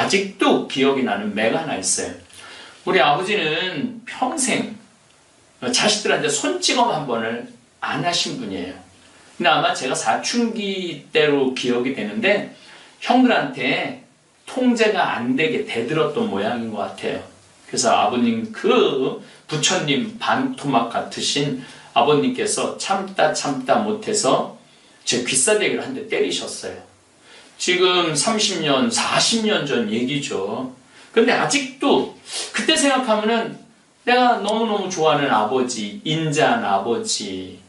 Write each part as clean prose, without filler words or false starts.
아직도 기억이 나는 매가 하나 있어요. 우리 아버지는 평생 자식들한테 손찌검 한 번을 안 하신 분이에요. 근데 아마 제가 사춘기 때로 기억이 되는데 형들한테 통제가 안 되게 대들었던 모양인 것 같아요. 그래서 아버님, 그 부처님 반토막 같으신 아버님께서 참다 못해서 제 귀싸대기를 한 대 때리셨어요. 지금 30년, 40년 전 얘기죠. 근데 아직도 그때 생각하면은 내가 너무너무 좋아하는 아버지, 인자한 아버지,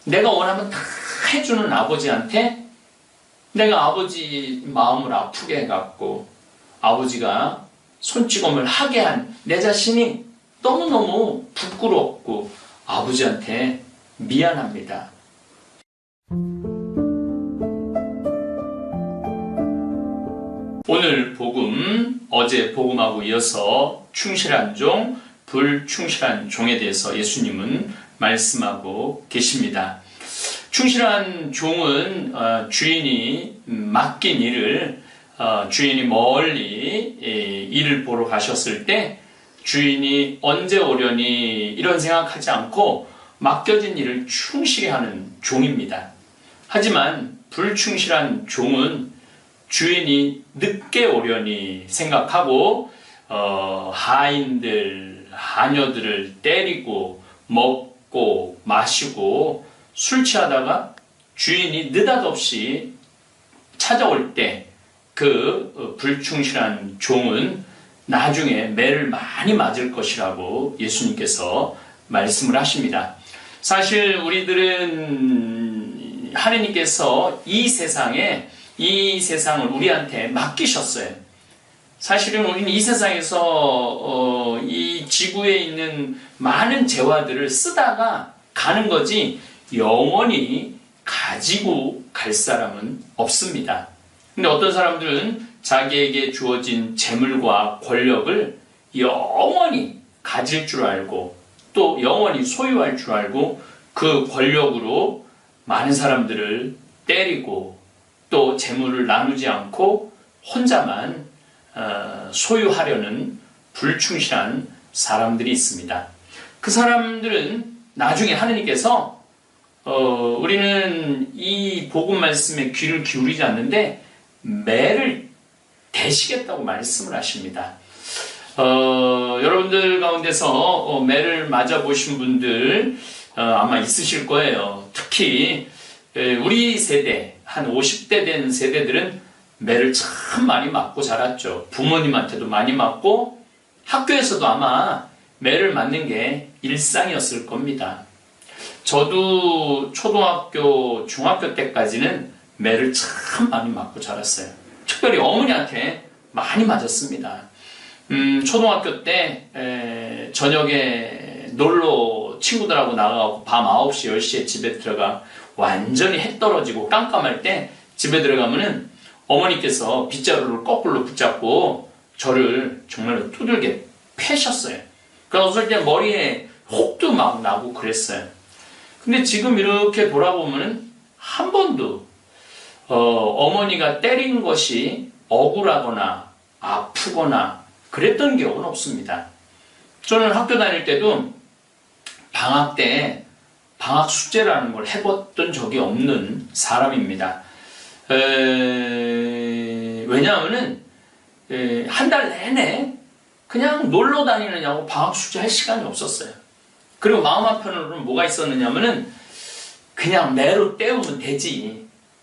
내가 원하면 다 해주는 아버지한테 내가 아버지 마음을 아프게 해갖고 아버지가 손찌검을 하게 한 내 자신이 너무너무 부끄럽고 아버지한테 미안합니다. 오늘 복음, 어제 복음하고 이어서 충실한 종, 불충실한 종에 대해서 예수님은 말씀하고 계십니다. 충실한 종은 주인이 맡긴 일을 주인이 멀리 일을 보러 가셨을 때 주인이 언제 오려니 이런 생각하지 않고 맡겨진 일을 충실히 하는 종입니다. 하지만 불충실한 종은 주인이 늦게 오려니 생각하고 하인들, 하녀들을 때리고 먹고 마시고 술 취하다가 주인이 느닷없이 찾아올 때 그 불충실한 종은 나중에 매를 많이 맞을 것이라고 예수님께서 말씀을 하십니다. 사실 우리들은 하느님께서 이 세상을 우리한테 맡기셨어요. 사실은 우리는 이 세상에서 이 지구에 있는 많은 재화들을 쓰다가 가는 거지 영원히 가지고 갈 사람은 없습니다. 근데 어떤 사람들은 자기에게 주어진 재물과 권력을 영원히 가질 줄 알고 또 영원히 소유할 줄 알고 그 권력으로 많은 사람들을 때리고 또 재물을 나누지 않고 혼자만 소유하려는 불충실한 사람들이 있습니다. 그 사람들은 나중에 하느님께서 우리는 이 복음 말씀에 귀를 기울이지 않는데 매를 대시겠다고 말씀을 하십니다. 여러분들 가운데서 매를 맞아보신 분들 아마 있으실 거예요. 특히 우리 세대, 한 50대 된 세대들은 매를 참 많이 맞고 자랐죠. 부모님한테도 많이 맞고 학교에서도 아마 매를 맞는 게 일상이었을 겁니다. 저도 초등학교, 중학교 때까지는 매를 참 많이 맞고 자랐어요. 특별히 어머니한테 많이 맞았습니다. 초등학교 때 저녁에 놀러 친구들하고 나가고 밤 9시, 10시에 집에 들어가 완전히 해 떨어지고 깜깜할 때 집에 들어가면은 어머니께서 빗자루를 거꾸로 붙잡고 저를 정말로 두들겨 패셨어요. 그래서 어떨 때 머리에 혹도 막 나고 그랬어요. 근데 지금 이렇게 돌아보면은 한 번도 어머니가 때린 것이 억울하거나 아프거나 그랬던 기억은 없습니다. 저는 학교 다닐 때도 방학 때 방학 숙제라는 걸 해봤던 적이 없는 사람입니다. 왜냐하면은 한 달 내내 그냥 놀러 다니느냐고 방학 숙제 할 시간이 없었어요. 그리고 마음 한편으로는 뭐가 있었느냐면은 그냥 매로 때우면 되지.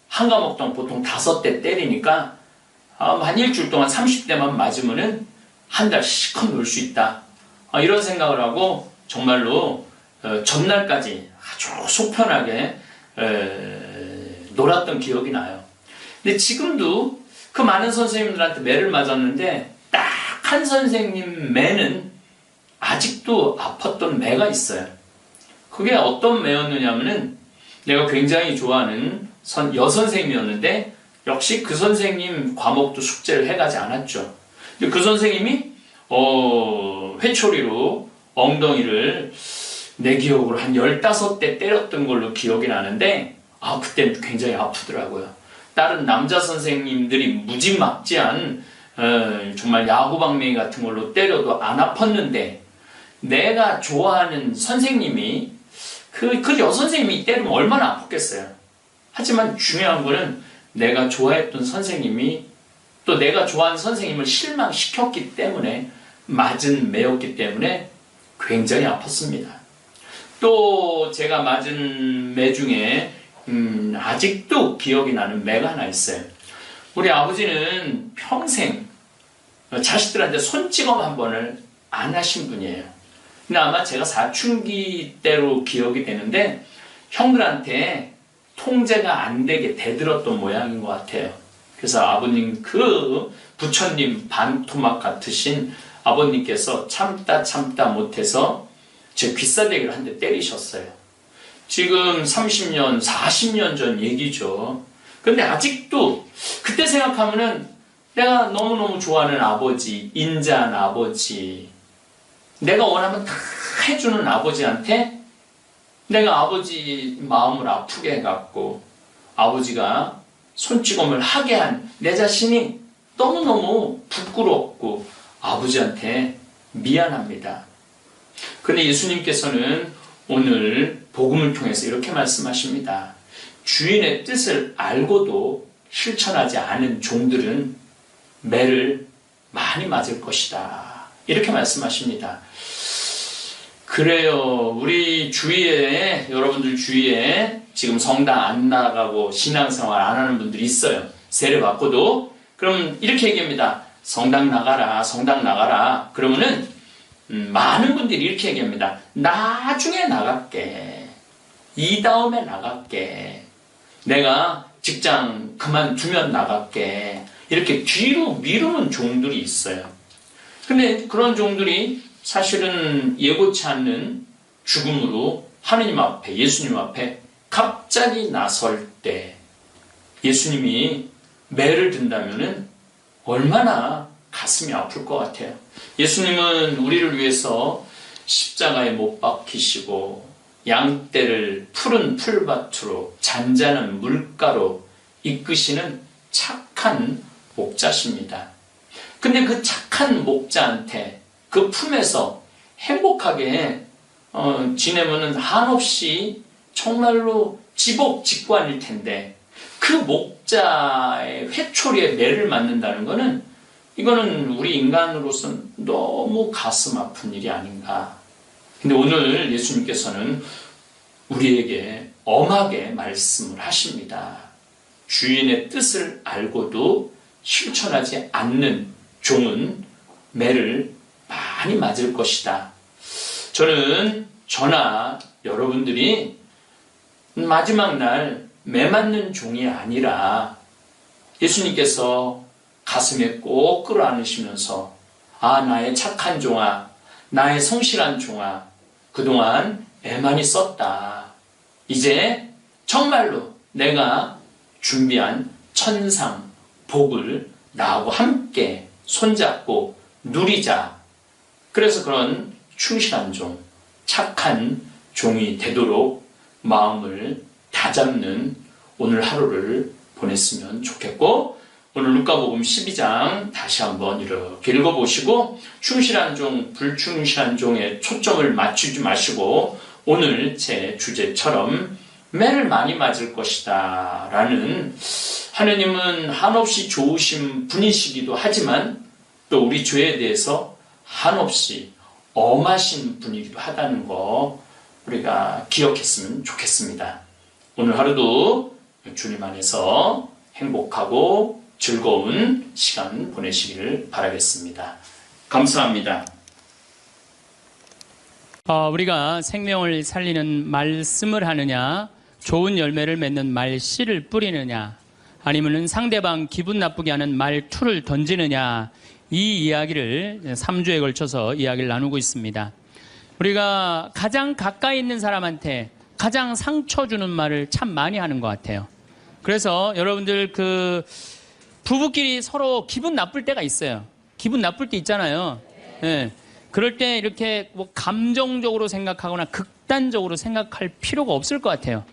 한 과목당 보통 5대 때리니까 한 일주일 동안 30대만 맞으면은 한 달 실컷 놀 수 있다. 이런 생각을 하고 정말로 전날까지 아주 속편하게 놀았던 기억이 나요. 근데 지금도 그 많은 선생님들한테 매를 맞았는데 딱 한 선생님 매는 아직도 아팠던 매가 있어요. 그게 어떤 매였느냐면은 내가 굉장히 좋아하는 여선생님이었는데 역시 그 선생님 과목도 숙제를 해가지 않았죠. 근데 그 선생님이 회초리로 엉덩이를 내 기억으로 한 15대 때렸던 걸로 기억이 나는데 그때는 굉장히 아프더라고요. 다른 남자 선생님들이 무지막지한 정말 야구방망이 같은 걸로 때려도 안 아팠는데 내가 좋아하는 선생님이 그 여선생님이 때리면 얼마나 아팠겠어요. 하지만 중요한 거는 내가 좋아했던 선생님이 또 내가 좋아하는 선생님을 실망시켰기 때문에 맞은 매였기 때문에 굉장히 아팠습니다. 또 제가 맞은 매 중에 아직도 기억이 나는 매가 하나 있어요. 우리 아버지는 평생 자식들한테 손찌검 한 번을 안 하신 분이에요. 근데 아마 제가 사춘기 때로 기억이 되는데 형들한테 통제가 안 되게 대들었던 모양인 것 같아요. 그래서 아버님 그 부처님 반토막 같으신 아버님께서 참다 못해서 제 귀싸대기를 한 대 때리셨어요. 지금 30년, 40년 전 얘기죠. 근데 아직도 그때 생각하면은 내가 너무너무 좋아하는 아버지, 인자한 아버지, 내가 원하면 다 해주는 아버지한테 내가 아버지 마음을 아프게 해갖고 아버지가 손찌검을 하게 한 내 자신이 너무너무 부끄럽고 아버지한테 미안합니다. 근데 예수님께서는 오늘 복음을 통해서 이렇게 말씀하십니다. 주인의 뜻을 알고도 실천하지 않은 종들은 매를 많이 맞을 것이다. 이렇게 말씀하십니다. 그래요. 우리 주위에, 여러분들 주위에 지금 성당 안 나가고 신앙생활 안 하는 분들이 있어요. 세례 받고도. 그럼 이렇게 얘기합니다. 성당 나가라. 그러면은 많은 분들이 이렇게 얘기합니다. 나중에 나갈게. 이 다음에 나갈게. 내가 직장 그만두면 나갈게. 이렇게 뒤로 미루는 종들이 있어요. 근데 그런 종들이 사실은 예고치 않는 죽음으로 하느님 앞에, 예수님 앞에 갑자기 나설 때 예수님이 매를 든다면은 얼마나 가슴이 아플 것 같아요. 예수님은 우리를 위해서 십자가에 못 박히시고 양떼를 푸른 풀밭으로 잔잔한 물가로 이끄시는 착한 목자십니다. 근데 그 착한 목자한테 그 품에서 행복하게 지내면은 한없이 정말로 지복직관일 텐데 그 목자의 회초리에 매를 맞는다는 거는 이거는 우리 인간으로서는 너무 가슴 아픈 일이 아닌가. 근데 오늘 예수님께서는 우리에게 엄하게 말씀을 하십니다. 주인의 뜻을 알고도 실천하지 않는 종은 매를 많이 맞을 것이다. 저는 저나 여러분들이 마지막 날 매 맞는 종이 아니라 예수님께서 가슴에 꼭 끌어안으시면서 나의 착한 종아, 나의 성실한 종아, 그동안 애 많이 썼다. 이제 정말로 내가 준비한 천상 복을 나하고 함께 손잡고 누리자. 그래서 그런 충실한 종, 착한 종이 되도록 마음을 다잡는 오늘 하루를 보냈으면 좋겠고, 오늘 루카복음 12장 다시 한번 이렇게 읽어보시고 충실한 종, 불충실한 종에 초점을 맞추지 마시고 오늘 제 주제처럼 매를 많이 맞을 것이다 라는, 하느님은 한없이 좋으신 분이시기도 하지만 또 우리 죄에 대해서 한없이 엄하신 분이기도 하다는 거 우리가 기억했으면 좋겠습니다. 오늘 하루도 주님 안에서 행복하고 즐거운 시간 보내시기를 바라겠습니다. 감사합니다. 우리가 생명을 살리는 말씀을 하느냐, 좋은 열매를 맺는 말씨를 뿌리느냐, 아니면 상대방 기분 나쁘게 하는 말투를 던지느냐, 이 이야기를 3주에 걸쳐서 이야기를 나누고 있습니다. 우리가 가장 가까이 있는 사람한테 가장 상처 주는 말을 참 많이 하는 것 같아요. 그래서 여러분들 부부끼리 서로 기분 나쁠 때가 있어요. 기분 나쁠 때 있잖아요. 네. 그럴 때 이렇게 감정적으로 생각하거나 극단적으로 생각할 필요가 없을 것 같아요.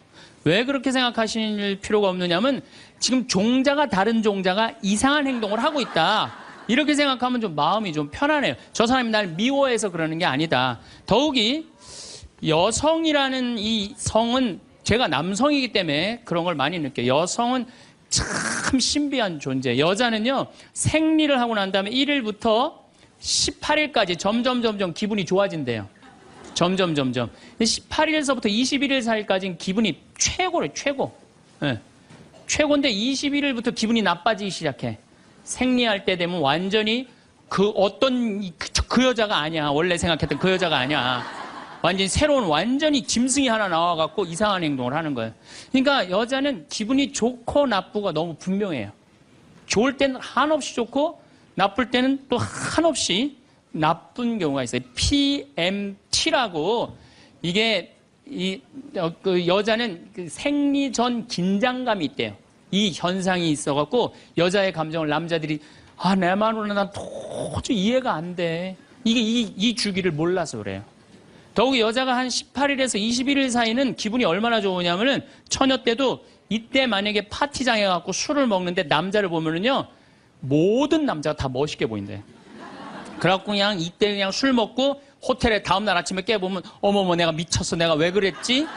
왜 그렇게 생각하실 필요가 없느냐면 지금 종자가 다른 종자가 이상한 행동을 하고 있다. 이렇게 생각하면 좀 마음이 좀 편안해요. 저 사람이 날 미워해서 그러는 게 아니다. 더욱이 여성이라는 이 성은 제가 남성이기 때문에 그런 걸 많이 느껴요. 여성은 참 신비한 존재. 여자는요, 생리를 하고 난 다음에 1일부터 18일까지 점점 기분이 좋아진대요. 점점. 18일서부터 21일 사이까지는 기분이 최고래, 최고. 네. 최고인데 21일부터 기분이 나빠지기 시작해. 생리할 때 되면 완전히 그 여자가 아니야. 원래 생각했던 그 여자가 아니야. 완전히 새로운 완전히 짐승이 하나 나와갖고 이상한 행동을 하는 거예요. 그러니까 여자는 기분이 좋고 나쁘고 너무 분명해요. 좋을 때는 한없이 좋고 나쁠 때는 또 한없이 나쁜 경우가 있어요. PMT라고 이게 그 여자는 그 생리 전 긴장감이 있대요. 이 현상이 있어갖고 여자의 감정을 남자들이 내 마누라 난 도저히 이해가 안 돼. 이게 이 주기를 몰라서 그래요. 더욱이 여자가 한 18일에서 21일 사이는 기분이 얼마나 좋으냐면은 처녀 때도 이때 만약에 파티장에 가고 술을 먹는데 남자를 보면은요 모든 남자가 다 멋있게 보인대. 그래갖고 그냥 이때 그냥 술 먹고 호텔에 다음날 아침에 깨보면 어머머 내가 미쳤어 내가 왜 그랬지?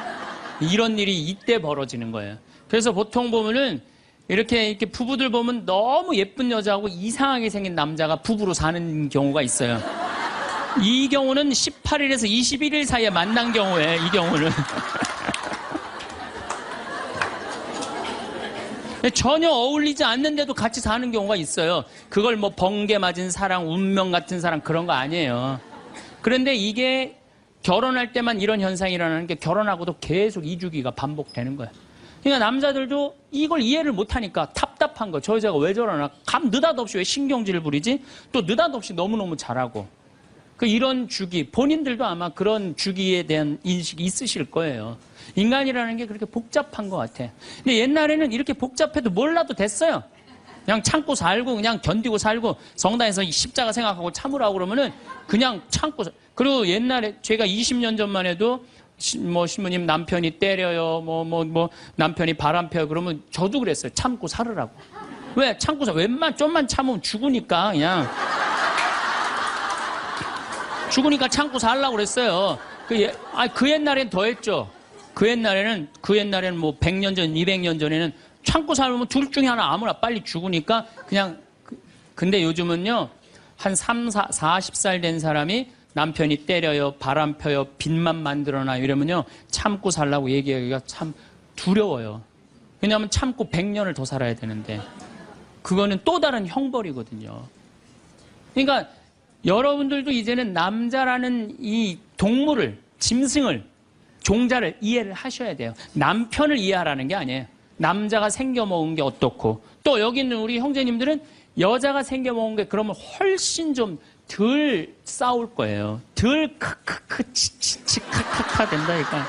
이런 일이 이때 벌어지는 거예요. 그래서 보통 보면은 이렇게 부부들 보면 너무 예쁜 여자하고 이상하게 생긴 남자가 부부로 사는 경우가 있어요. 이 경우는 18일에서 21일 사이에 만난 경우에 이 경우는 전혀 어울리지 않는데도 같이 사는 경우가 있어요. 그걸 뭐 번개 맞은 사랑, 운명 같은 사랑 그런 거 아니에요. 그런데 이게 결혼할 때만 이런 현상이 일어나는 게 결혼하고도 계속 이 주기가 반복되는 거예요. 그러니까 남자들도 이걸 이해를 못하니까 답답한 거. 저 여자가 왜 저러나? 느닷없이 왜 신경질을 부리지? 또 느닷없이 너무너무 잘하고. 이런 주기, 본인들도 아마 그런 주기에 대한 인식이 있으실 거예요. 인간이라는 게 그렇게 복잡한 것 같아. 근데 옛날에는 이렇게 복잡해도 몰라도 됐어요. 그냥 참고 살고, 그냥 견디고 살고, 성당에서 십자가 생각하고 참으라고 그러면은 그냥 참고. 그리고 옛날에 제가 20년 전만 해도 신부님 남편이 때려요, 남편이 바람 펴요. 그러면 저도 그랬어요. 참고 살으라고. 왜? 참고 살. 좀만 참으면 죽으니까 그냥. 죽으니까 참고 살라고 그랬어요. 그 옛날엔 더 했죠. 그 옛날에는 뭐 100년 전, 200년 전에는 참고 살면 둘 중에 하나 아무나 빨리 죽으니까 그냥. 근데 요즘은요, 한 40살 된 사람이 남편이 때려요, 바람 펴요, 빚만 만들어놔요 이러면요, 참고 살라고 얘기하기가 참 두려워요. 왜냐하면 참고 100년을 더 살아야 되는데. 그거는 또 다른 형벌이거든요. 그러니까 여러분들도 이제는 남자라는 이 동물을, 짐승을, 종자를 이해를 하셔야 돼요. 남편을 이해하라는 게 아니에요. 남자가 생겨먹은 게 어떻고, 또 여기 있는 우리 형제님들은 여자가 생겨먹은 게 그러면 훨씬 좀 덜 싸울 거예요. 덜 크크크 치치치 카카카 된다니까.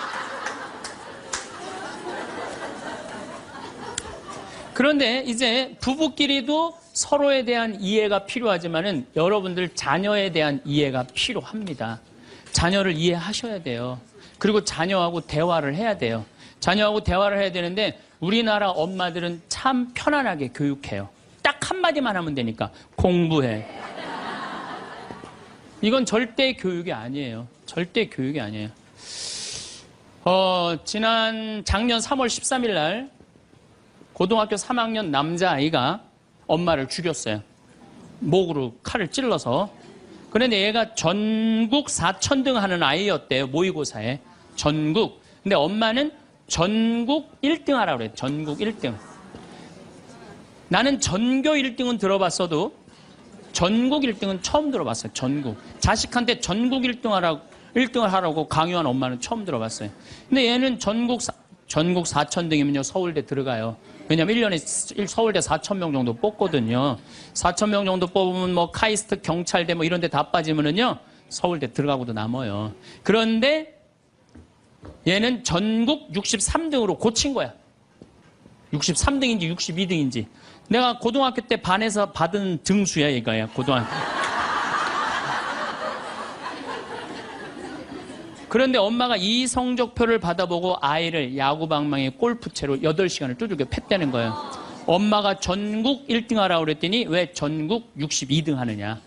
그런데 이제 부부끼리도 서로에 대한 이해가 필요하지만은 여러분들 자녀에 대한 이해가 필요합니다. 자녀를 이해하셔야 돼요. 그리고 자녀하고 대화를 해야 돼요. 자녀하고 대화를 해야 되는데 우리나라 엄마들은 참 편안하게 교육해요. 딱 한마디만 하면 되니까 공부해. 이건 절대 교육이 아니에요. 절대 교육이 아니에요. 작년 3월 13일 날 고등학교 3학년 남자아이가 엄마를 죽였어요. 목으로 칼을 찔러서. 그런데 얘가 전국 4천등 하는 아이였대요. 모의고사에. 전국. 근데 엄마는 전국 1등 하라고 그래요. 전국 1등. 나는 전교 1등은 들어봤어도 전국 1등은 처음 들어봤어요. 전국. 자식한테 전국 1등을 하라고 강요한 엄마는 처음 들어봤어요. 근데 얘는 전국 4천등이면요. 서울대 들어가요. 왜냐면 1년에 서울대 4,000명 정도 뽑거든요. 4,000명 정도 뽑으면 뭐 카이스트, 경찰대 뭐 이런 데 다 빠지면은요. 서울대 들어가고도 남아요. 그런데 얘는 전국 63등으로 고친 거야. 63등인지 62등인지. 내가 고등학교 때 반에서 받은 등수야, 이거야, 고등학교. 그런데 엄마가 이 성적표를 받아보고 아이를 야구방망이 골프채로 8시간을 두들겨 팼다는 거예요. 엄마가 전국 1등 하라고 그랬더니 왜 전국 62등 하느냐.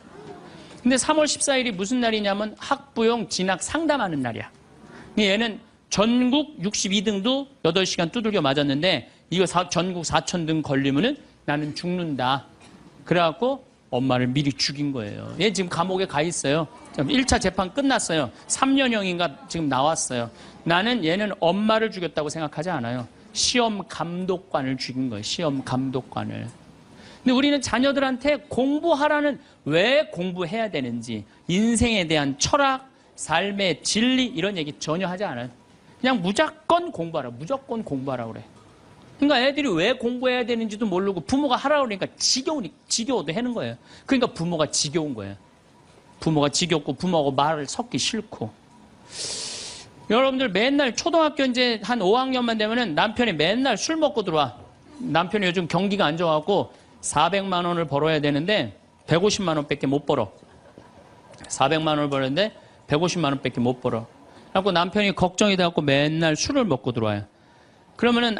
근데 3월 14일이 무슨 날이냐면 학부용 진학 상담하는 날이야. 얘는 전국 62등도 8시간 두들겨 맞았는데 이거 전국 4,000등 걸리면은 나는 죽는다. 그래갖고 엄마를 미리 죽인 거예요. 얘 지금 감옥에 가 있어요. 1차 재판 끝났어요. 3년형인가 지금 나왔어요. 나는 얘는 엄마를 죽였다고 생각하지 않아요. 시험 감독관을 죽인 거예요. 시험 감독관을. 근데 우리는 자녀들한테 공부하라는, 왜 공부해야 되는지, 인생에 대한 철학, 삶의 진리 이런 얘기 전혀 하지 않아요. 그냥 무조건 공부하라. 무조건 공부하라 그래. 그러니까 애들이 왜 공부해야 되는지도 모르고 부모가 하라고 그러니까 지겨워도 하는 거예요. 그러니까 부모가 지겨운 거예요. 부모가 지겹고 부모하고 말을 섞기 싫고. 여러분들 맨날 초등학교 이제 한 5학년만 되면은 남편이 맨날 술 먹고 들어와. 남편이 요즘 경기가 안 좋아갖고 400만 원을 벌어야 되는데 150만 원밖에 못 벌어. 400만 원을 벌었는데 150만 원밖에 못 벌어. 그래갖고 남편이 걱정이 돼갖고 맨날 술을 먹고 들어와요. 그러면은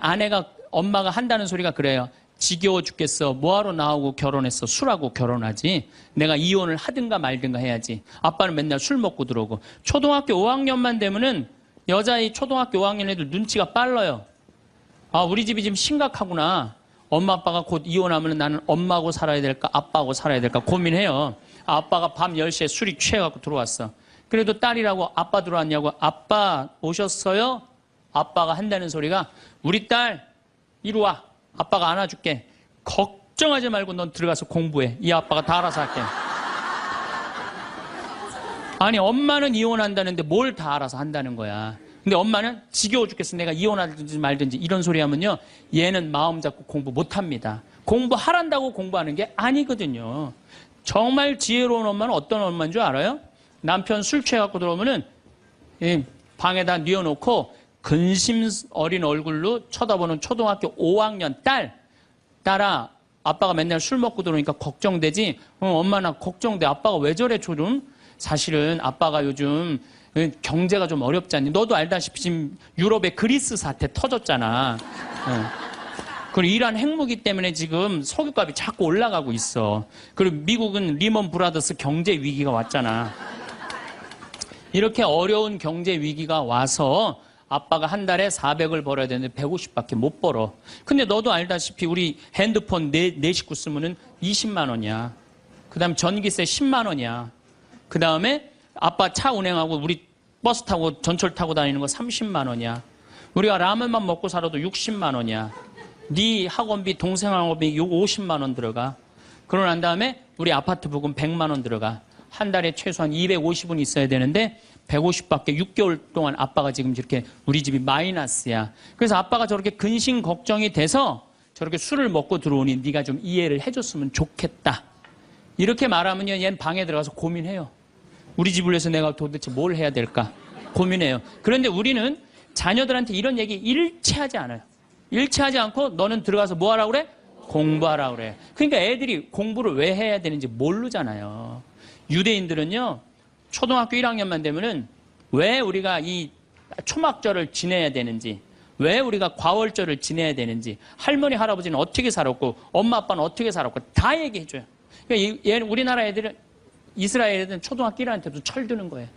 엄마가 한다는 소리가 그래요. 지겨워 죽겠어. 뭐하러 나하고 결혼했어. 술하고 결혼하지. 내가 이혼을 하든가 말든가 해야지. 아빠는 맨날 술 먹고 들어오고. 초등학교 5학년만 되면은 여자의 초등학교 5학년 애들 눈치가 빨라요. 아, 우리 집이 지금 심각하구나. 엄마 아빠가 곧 이혼하면 나는 엄마하고 살아야 될까 아빠하고 살아야 될까 고민해요. 아빠가 밤 10시에 술이 취해갖고 들어왔어. 그래도 딸이라고 아빠 들어왔냐고. 아빠 오셨어요? 아빠가 한다는 소리가 우리 딸 이리 와. 아빠가 안아줄게. 걱정하지 말고 넌 들어가서 공부해. 이 아빠가 다 알아서 할게. 아니 엄마는 이혼한다는데 뭘 다 알아서 한다는 거야. 근데 엄마는 지겨워 죽겠어. 내가 이혼하든지 말든지 이런 소리 하면요. 얘는 마음 잡고 공부 못합니다. 공부하란다고 공부하는 게 아니거든요. 정말 지혜로운 엄마는 어떤 엄마인 줄 알아요? 남편 술 취해갖고 들어오면은 방에다 뉘어놓고 근심 어린 얼굴로 쳐다보는 초등학교 5학년 딸아, 아빠가 맨날 술 먹고 들어오니까 걱정되지? 엄마 나 걱정돼. 아빠가 왜 저래 조금? 사실은 아빠가 요즘 경제가 좀 어렵지 않니? 너도 알다시피 지금 유럽에 그리스 사태 터졌잖아. 그리고 이란 핵무기 때문에 지금 석유값이 자꾸 올라가고 있어. 그리고 미국은 리먼 브라더스 경제 위기가 왔잖아. 이렇게 어려운 경제 위기가 와서 아빠가 한 달에 400을 벌어야 되는데 150밖에 못 벌어. 근데 너도 알다시피 우리 핸드폰 네 식구 쓰면은 20만 원이야. 그 다음에 전기세 10만 원이야. 그 다음에 아빠 차 운행하고 우리 버스 타고 전철 타고 다니는 거 30만 원이야. 우리가 라면만 먹고 살아도 60만 원이야. 네 학원비, 동생 학원비 50만 원 들어가. 그러고 난 다음에 우리 아파트 부금 100만 원 들어가. 한 달에 최소한 250은 있어야 되는데 150밖에 6개월 동안 아빠가 지금 이렇게 우리 집이 마이너스야. 그래서 아빠가 저렇게 근심 걱정이 돼서 저렇게 술을 먹고 들어오니 네가 좀 이해를 해줬으면 좋겠다. 이렇게 말하면요, 얘는 방에 들어가서 고민해요. 우리 집을 위해서 내가 도대체 뭘 해야 될까 고민해요. 그런데 우리는 자녀들한테 이런 얘기 일체하지 않아요. 일체하지 않고 너는 들어가서 뭐 하라고 그래? 공부하라고 그래. 그러니까 애들이 공부를 왜 해야 되는지 모르잖아요. 유대인들은요, 초등학교 1학년만 되면은 왜 우리가 이 초막절을 지내야 되는지, 왜 우리가 과월절을 지내야 되는지, 할머니, 할아버지는 어떻게 살았고, 엄마, 아빠는 어떻게 살았고, 다 얘기해줘요. 그러니까 우리나라 애들은, 이스라엘 애들은 초등학교 1학년 때부터 철드는 거예요.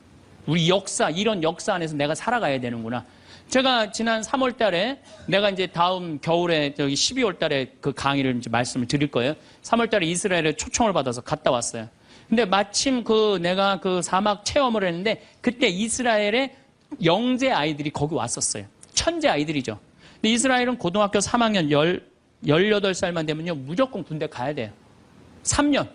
우리 역사, 이런 역사 안에서 내가 살아가야 되는구나. 제가 지난 3월 달에, 내가 이제 다음 겨울에, 12월 달에 그 강의를 이제 말씀을 드릴 거예요. 3월 달에 이스라엘에 초청을 받아서 갔다 왔어요. 근데 마침 내가 그 사막 체험을 했는데 그때 이스라엘의 영재 아이들이 거기 왔었어요. 천재 아이들이죠. 근데 이스라엘은 고등학교 3학년 18살만 되면요, 무조건 군대 가야 돼요. 3년.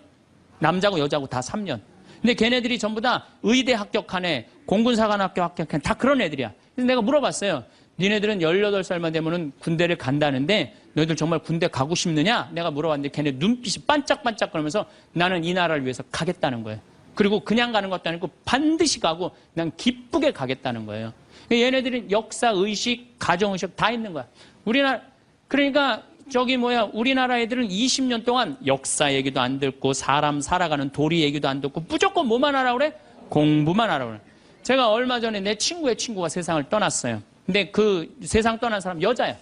남자고 여자고 다 3년. 근데 걔네들이 전부 다 의대 합격하네, 공군사관학교 합격하네, 다 그런 애들이야. 그래서 내가 물어봤어요. 니네들은 18살만 되면은 군대를 간다는데 너희들 정말 군대 가고 싶느냐? 내가 물어봤는데 걔네 눈빛이 반짝반짝 그러면서 나는 이 나라를 위해서 가겠다는 거예요. 그리고 그냥 가는 것도 아니고 반드시 가고 그냥 기쁘게 가겠다는 거예요. 얘네들은 역사의식, 가정의식 다 있는 거야. 그러니까 우리나라 애들은 20년 동안 역사 얘기도 안 듣고 사람 살아가는 도리 얘기도 안 듣고 무조건 뭐만 하라고 그래? 공부만 하라고 그래. 제가 얼마 전에 내 친구의 친구가 세상을 떠났어요. 근데 그 세상 떠난 사람 여자야.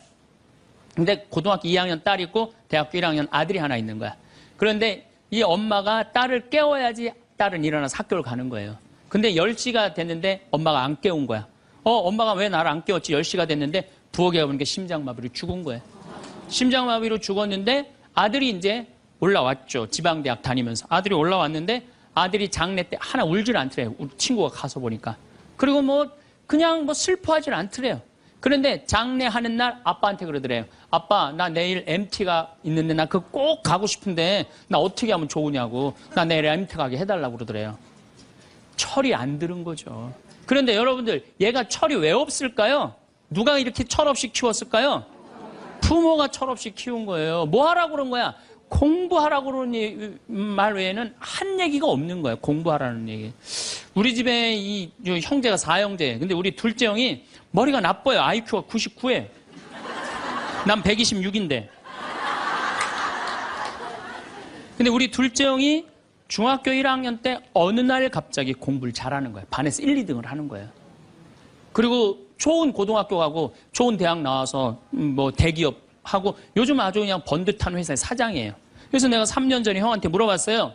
근데 고등학교 2학년 딸이 있고 대학교 1학년 아들이 하나 있는 거야. 그런데 이 엄마가 딸을 깨워야지 딸은 일어나서 학교를 가는 거예요. 근데 10시가 됐는데 엄마가 안 깨운 거야. 엄마가 왜 나를 안 깨웠지? 10시가 됐는데 부엌에 가보니까 심장마비로 죽은 거예요. 심장마비로 죽었는데 아들이 이제 올라왔죠. 지방대학 다니면서. 아들이 올라왔는데 아들이 장례 때 하나 울질 않더래요. 우리 친구가 가서 보니까. 그리고 그냥 슬퍼하질 않더래요. 그런데 장례하는 날 아빠한테 그러더래요. 아빠, 나 내일 MT가 있는데 나 그거 꼭 가고 싶은데 나 어떻게 하면 좋으냐고. 나 내일 MT 가게 해달라고 그러더래요. 철이 안 들은 거죠. 그런데 여러분들, 얘가 철이 왜 없을까요? 누가 이렇게 철없이 키웠을까요? 부모가 철없이 키운 거예요. 뭐 하라고 그런 거야? 공부하라고 그러는 말 외에는 한 얘기가 없는 거예요. 공부하라는 얘기. 우리 집에 이 형제가 4형제. 근데 우리 둘째 형이 머리가 나빠요. IQ가 99에. 난 126인데. 근데 우리 둘째 형이 중학교 1학년 때 어느 날 갑자기 공부를 잘하는 거예요. 반에서 1, 2등을 하는 거예요. 그리고 좋은 고등학교 가고 좋은 대학 나와서 대기업 하고 요즘 아주 그냥 번듯한 회사의 사장이에요. 그래서 내가 3년 전에 형한테 물어봤어요.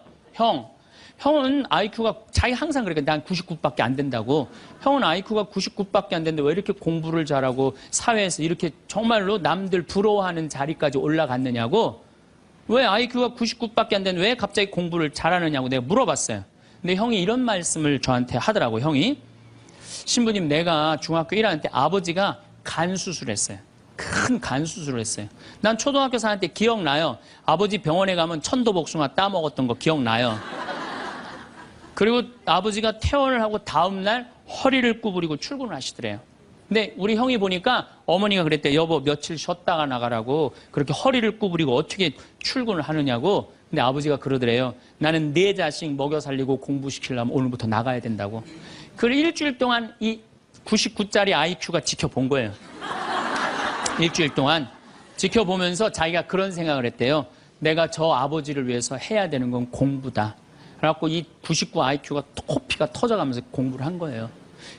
형은 IQ가 자기 항상 그러니까 난 99밖에 안 된다고. 형은 IQ가 99밖에 안 되는데 왜 이렇게 공부를 잘하고 사회에서 이렇게 정말로 남들 부러워하는 자리까지 올라갔느냐고. 왜 IQ가 99밖에 안 되는데 왜 갑자기 공부를 잘하느냐고 내가 물어봤어요. 근데 형이 이런 말씀을 저한테 하더라고. 형이 신부님, 내가 중학교 1학년 때 아버지가 간 수술했어요. 큰 간 수술을 했어요. 난 초등학교 4학년 때 기억나요. 아버지 병원에 가면 천도복숭아 따먹었던 거 기억나요. 그리고 아버지가 퇴원을 하고 다음날 허리를 구부리고 출근을 하시더래요. 근데 우리 형이 보니까 어머니가 그랬대. 여보, 며칠 쉬었다가 나가라고. 그렇게 허리를 구부리고 어떻게 출근을 하느냐고. 근데 아버지가 그러더래요. 나는 내 자식 먹여 살리고 공부시키려면 오늘부터 나가야 된다고. 그 일주일 동안 이 99짜리 IQ가 지켜본 거예요. 일주일 동안 지켜보면서 자기가 그런 생각을 했대요. 내가 저 아버지를 위해서 해야 되는 건 공부다. 그래갖고 이 99 IQ가 코피가 터져가면서 공부를 한 거예요.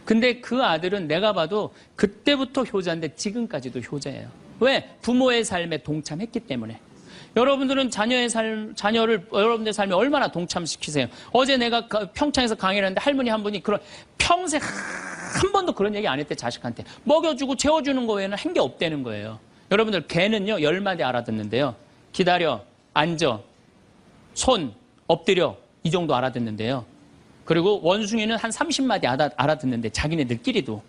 근데 그 아들은 내가 봐도 그때부터 효자인데 지금까지도 효자예요. 왜? 부모의 삶에 동참했기 때문에. 여러분들은 자녀를 여러분들의 삶에 얼마나 동참시키세요? 어제 내가 평창에서 강의를 했는데 할머니 한 분이 평생 한 번도 그런 얘기 안 했대, 자식한테. 먹여주고 재워주는 거 외에는 한 게 없다는 거예요. 여러분들, 개는요, 10마디 알아듣는데요. 기다려, 앉아, 손, 엎드려, 이 정도 알아듣는데요. 그리고 원숭이는 한 30마디 알아듣는데, 자기네들끼리도.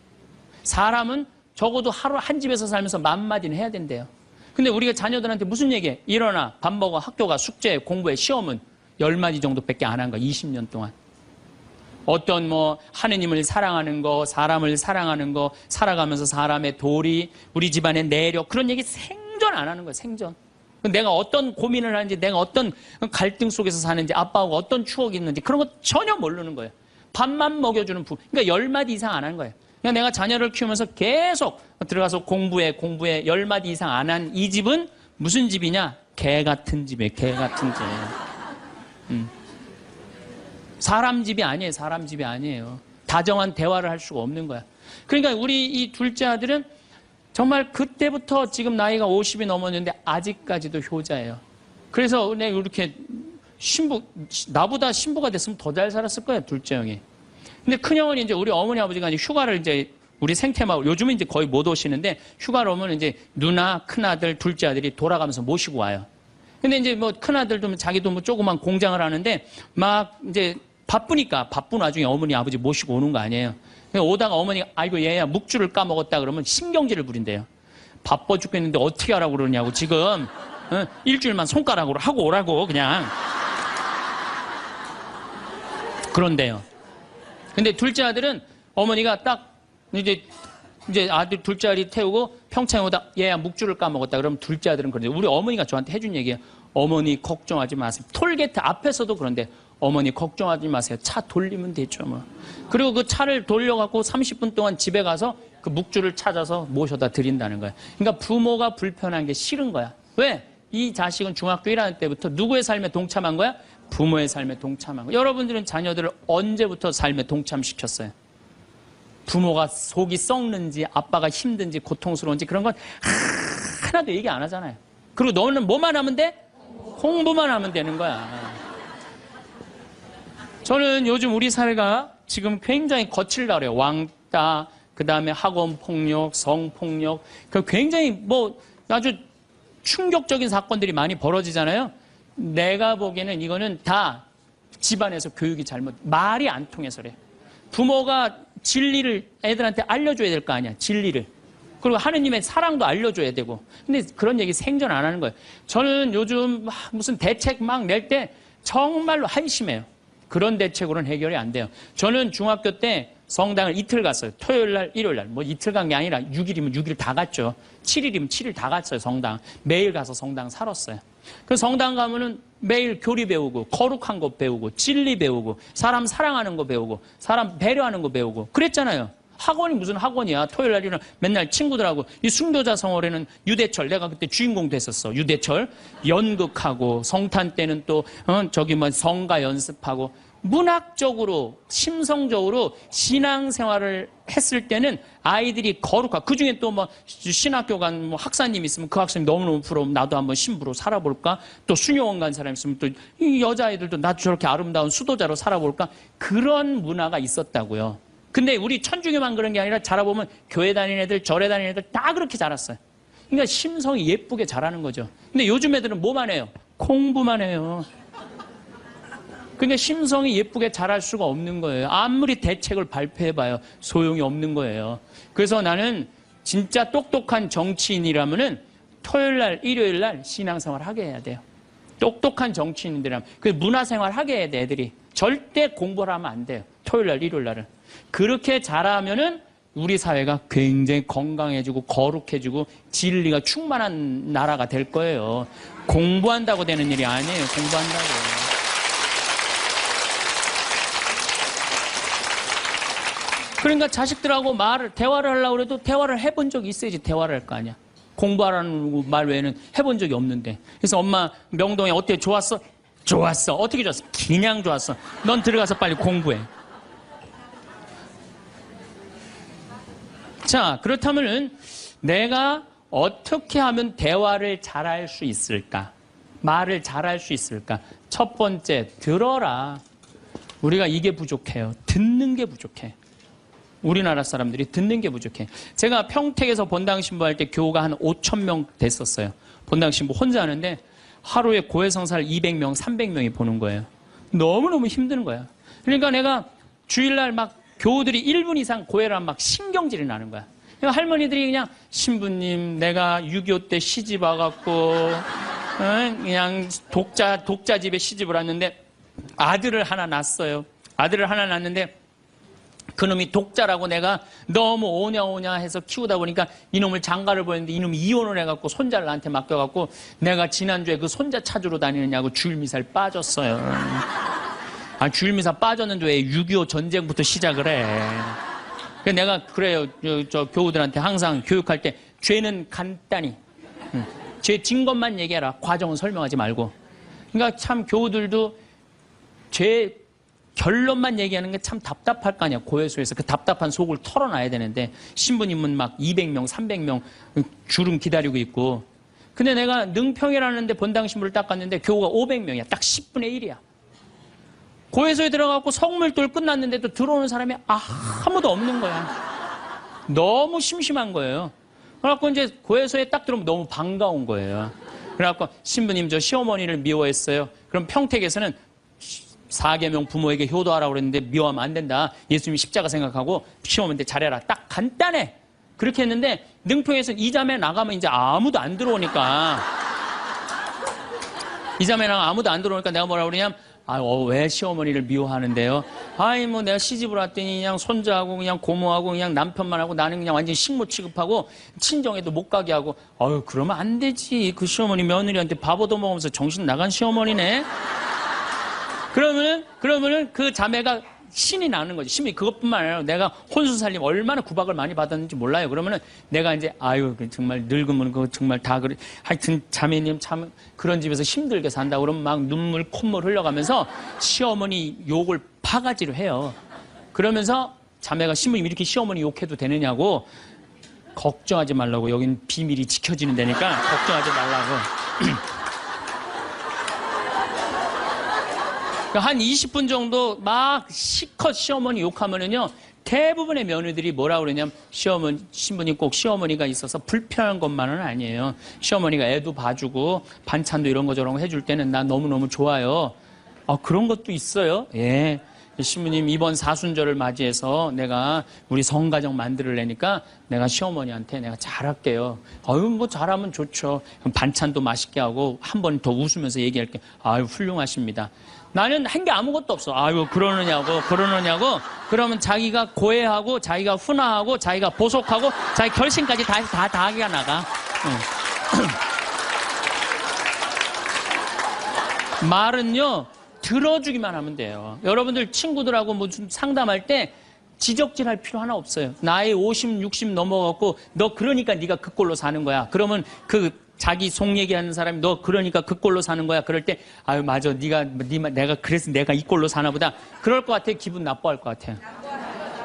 사람은 적어도 하루 한 집에서 살면서 10,000마디는 해야 된대요. 근데 우리가 자녀들한테 무슨 얘기해? 일어나, 밥 먹어, 학교 가, 숙제, 공부해, 시험은 10마디 정도밖에 안 한 거야, 20년 동안. 어떤 하느님을 사랑하는 거, 사람을 사랑하는 거, 살아가면서 사람의 도리, 우리 집안의 내력, 그런 얘기 생전 안 하는 거예요, 생전. 내가 어떤 고민을 하는지, 내가 어떤 갈등 속에서 사는지, 아빠하고 어떤 추억이 있는지, 그런 거 전혀 모르는 거예요. 밥만 먹여주는 그러니까 10마디 이상 안 한 거예요. 그냥 내가 자녀를 키우면서 계속 들어가서 공부해, 10마디 이상 안 한 이 집은 무슨 집이냐? 개 같은 집이에요, 개 같은 집. 사람 집이 아니에요. 사람 집이 아니에요. 다정한 대화를 할 수가 없는 거야. 그러니까 우리 이 둘째 아들은 정말 그때부터 지금 나이가 50이 넘었는데 아직까지도 효자예요. 그래서 내가 이렇게 나보다 신부가 됐으면 더 잘 살았을 거예요, 둘째 형이. 근데 큰 형은 이제 우리 어머니 아버지가 이제 휴가를 이제 우리 생태마을, 요즘은 이제 거의 못 오시는데 휴가를 오면 이제 누나, 큰아들, 둘째 아들이 돌아가면서 모시고 와요. 근데 이제 큰아들도 자기도 조그만 공장을 하는데 막 이제 바쁘니까 바쁜 와중에 어머니 아버지 모시고 오는 거 아니에요. 오다가 어머니가 아이고 얘야 묵주를 까먹었다 그러면 신경질을 부린대요. 바빠 죽겠는데 어떻게 하라고 그러냐고 지금 일주일만 손가락으로 하고 오라고 그냥. 그런데요. 근데 둘째 아들은 어머니가 딱 이제 아들 둘째 아들이 태우고 평창에 오다 얘야 묵주를 까먹었다 그러면 둘째 아들은 그런데 우리 어머니가 저한테 해준 얘기예요. 어머니 걱정하지 마세요. 톨게이트 앞에서도 그런데 어머니 걱정하지 마세요. 차 돌리면 되죠 뭐. 그리고 그 차를 돌려갖고 30분 동안 집에 가서 그 묵주를 찾아서 모셔다 드린다는 거예요. 그러니까 부모가 불편한 게 싫은 거야. 왜? 이 자식은 중학교 1학년 때부터 누구의 삶에 동참한 거야? 부모의 삶에 동참한 거야. 여러분들은 자녀들을 언제부터 삶에 동참시켰어요? 부모가 속이 썩는지 아빠가 힘든지 고통스러운지 그런 건 하나도 얘기 안 하잖아요. 그리고 너는 뭐만 하면 돼? 공부만 하면 되는 거야. 저는 요즘 우리 사회가 지금 굉장히 거칠다 그래요. 왕따, 그 다음에 학원 폭력, 성폭력, 굉장히 뭐 아주 충격적인 사건들이 많이 벌어지잖아요. 내가 보기에는 이거는 다 집안에서 교육이 말이 안 통해서 그래. 부모가 진리를 애들한테 알려줘야 될 거 아니야. 진리를. 그리고 하느님의 사랑도 알려줘야 되고. 근데 그런 얘기 생전 안 하는 거예요. 저는 요즘 무슨 대책 막 낼 때 정말로 한심해요. 그런 대책으로는 해결이 안 돼요. 저는 중학교 때 성당을 이틀 갔어요. 토요일 날, 일요일 날. 뭐 이틀 간 게 아니라 6일이면 6일 다 갔죠. 7일이면 7일 다 갔어요, 성당. 매일 가서 성당 살았어요. 그 성당 가면은 매일 교리 배우고, 거룩한 거 배우고, 진리 배우고, 사람 사랑하는 거 배우고, 사람 배려하는 거 배우고. 그랬잖아요. 학원이 무슨 학원이야. 토요일 날, 일요일 날 맨날 친구들하고. 이 순교자 성월에는 유대철, 내가 그때 주인공 됐었어. 유대철. 연극하고, 성탄 때는 또, 성가 연습하고. 문학적으로, 심성적으로 신앙생활을 했을 때는 아이들이 거룩하고, 그 중에 또 신학교 간 학사님 있으면 그 학생이 너무너무 부러우면 나도 한번 신부로 살아볼까? 또 수녀원 간 사람 있으면 또 이 여자아이들도 나도 저렇게 아름다운 수도자로 살아볼까? 그런 문화가 있었다고요. 근데 우리 천주교만 그런 게 아니라 자라보면 교회 다니는 애들, 절에 다니는 애들 다 그렇게 자랐어요. 그러니까 심성이 예쁘게 자라는 거죠. 근데 요즘 애들은 뭐만 해요? 공부만 해요. 그러니까 심성이 예쁘게 자랄 수가 없는 거예요. 아무리 대책을 발표해봐요. 소용이 없는 거예요. 그래서 나는 진짜 똑똑한 정치인이라면은 토요일 날, 일요일 날 신앙생활 하게 해야 돼요. 똑똑한 정치인들이라면. 그 문화생활 하게 해야 돼, 애들이. 절대 공부를 하면 안 돼요. 토요일 날, 일요일 날은. 그렇게 잘하면은 우리 사회가 굉장히 건강해지고 거룩해지고 진리가 충만한 나라가 될 거예요. 공부한다고 되는 일이 아니에요. 공부한다고. 그러니까 자식들하고 대화를 하려고 해도 대화를 해본 적이 있어야지 대화를 할 거 아니야. 공부하라는 말 외에는 해본 적이 없는데. 그래서 엄마 명동에 어때? 좋았어? 좋았어. 어떻게 좋았어? 그냥 좋았어. 넌 들어가서 빨리 공부해. 자, 그렇다면은 내가 어떻게 하면 대화를 잘할 수 있을까? 말을 잘할 수 있을까? 첫 번째, 들어라. 우리가 이게 부족해요. 듣는 게 부족해. 우리나라 사람들이 듣는 게 부족해. 제가 평택에서 본당 신부할 때 교우가 한 5,000명 됐었어요. 본당 신부 혼자 하는데 하루에 고해성사를 200명, 300명이 보는 거예요. 너무너무 힘든 거야. 그러니까 내가 주일날 막 교우들이 1분 이상 고해를 하면 막 신경질이 나는 거야. 그러니까 할머니들이 그냥 신부님 내가 6.25 때 시집 와갖고 그냥 독자 집에 시집을 왔는데 아들을 하나 낳았어요. 아들을 하나 낳았는데 그놈이 독자라고 내가 너무 오냐오냐 해서 키우다 보니까 이놈을 장가를 보냈는데 이놈이 이혼을 해갖고 손자를 나한테 맡겨갖고 내가 지난주에 그 손자 찾으러 다니느냐고 주일미사를 빠졌어요. 아, 주일미사 빠졌는데 왜 6.25 전쟁부터 시작을 해. 그래서 내가 그래요. 저 교우들한테 항상 교육할 때 죄는 간단히 죄 진 것만 얘기해라. 과정은 설명하지 말고. 그러니까 참 교우들도 죄 결론만 얘기하는 게 참 답답할 거 아니야. 고해소에서 그 답답한 속을 털어놔야 되는데 신부님은 막 200명, 300명 줄은 기다리고 있고. 근데 내가 능평이라는 데 본당 신부를 딱 갔는데 교우가 500명이야. 딱 10분의 1이야. 고해소에 들어가고 성물돌 끝났는데도 들어오는 사람이 아무도 없는 거야. 너무 심심한 거예요. 그래갖고 이제 고해소에 딱 들어오면 너무 반가운 거예요. 그래갖고 신부님 저 시어머니를 미워했어요. 그럼 평택에서는 4계명 부모에게 효도하라고 그랬는데 미워하면 안 된다. 예수님이 십자가 생각하고 시어머니한테 잘해라. 딱 간단해. 그렇게 했는데 능평에서 이 자매 나가면 이제 아무도 안 들어오니까 이 자매 나가면 아무도 안 들어오니까 내가 뭐라 그러냐면 왜 시어머니를 미워하는데요? 뭐 내가 시집을 왔더니 그냥 손자하고 그냥 고모하고 그냥 남편만 하고 나는 그냥 완전 식모 취급하고 친정에도 못 가게 하고 그러면 안 되지. 그 시어머니 며느리한테 밥 얻어먹으면서 정신 나간 시어머니네. 그러면은 그 자매가 신이 나는 거지. 신이 그것뿐만 아니라 내가 혼수 살림 얼마나 구박을 많이 받았는지 몰라요. 그러면은 내가 이제 정말 늙으면 그거 정말 다 그래. 하여튼 자매님 참 그런 집에서 힘들게 산다 그러면 막 눈물 콧물 흘려가면서 시어머니 욕을 바가지로 해요. 그러면서 자매가 신부님 이렇게 시어머니 욕해도 되느냐고 걱정하지 말라고. 여긴 비밀이 지켜지는 데니까 걱정하지 말라고. 한 20분 정도 막 시컷 시어머니 욕하면은요, 대부분의 며느리들이 뭐라 그러냐면, 신부님 꼭 시어머니가 있어서 불편한 것만은 아니에요. 시어머니가 애도 봐주고 반찬도 이런 거 저런 거 해줄 때는 나 너무너무 좋아요. 그런 것도 있어요. 예. 신부님 이번 사순절을 맞이해서 내가 우리 성가정 만들려니까 내가 시어머니한테 내가 잘할게요. 뭐 잘하면 좋죠. 그럼 반찬도 맛있게 하고 한 번 더 웃으면서 얘기할게. 훌륭하십니다. 나는 한 게 아무것도 없어. 그러느냐고. 그러면 자기가 고해하고, 자기가 훈화하고, 자기가 보속하고, 자기 결심까지 다 하기가 나가. 말은요, 들어주기만 하면 돼요. 여러분들 친구들하고 무슨 상담할 때 지적질할 필요 하나 없어요. 나이 50, 60 넘어갔고, 너 그러니까 네가 그 꼴로 사는 거야. 그러면 자기 속 얘기하는 사람이 너 그러니까 그 꼴로 사는 거야. 그럴 때 맞아. 내가 그래서 내가 이 꼴로 사나 보다. 그럴 것 같아요. 기분 나빠할 것 같아요.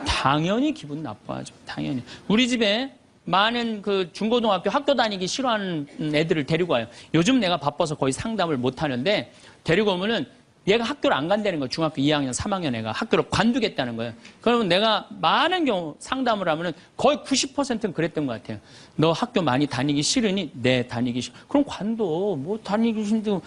당연히 기분 나빠하죠. 당연히. 우리 집에 많은 중고등학교 학교 다니기 싫어하는 애들을 데리고 와요. 요즘 내가 바빠서 거의 상담을 못 하는데 데리고 오면은 얘가 학교를 안 간다는 거예요. 중학교 2학년, 3학년 애가 학교를 관두겠다는 거예요. 그러면 내가 많은 경우 상담을 하면은 거의 90%는 그랬던 것 같아요. 너 학교 많이 다니기 싫으니? 네, 다니기 싫어. 그럼 관둬. 뭐 다니기 싫은데.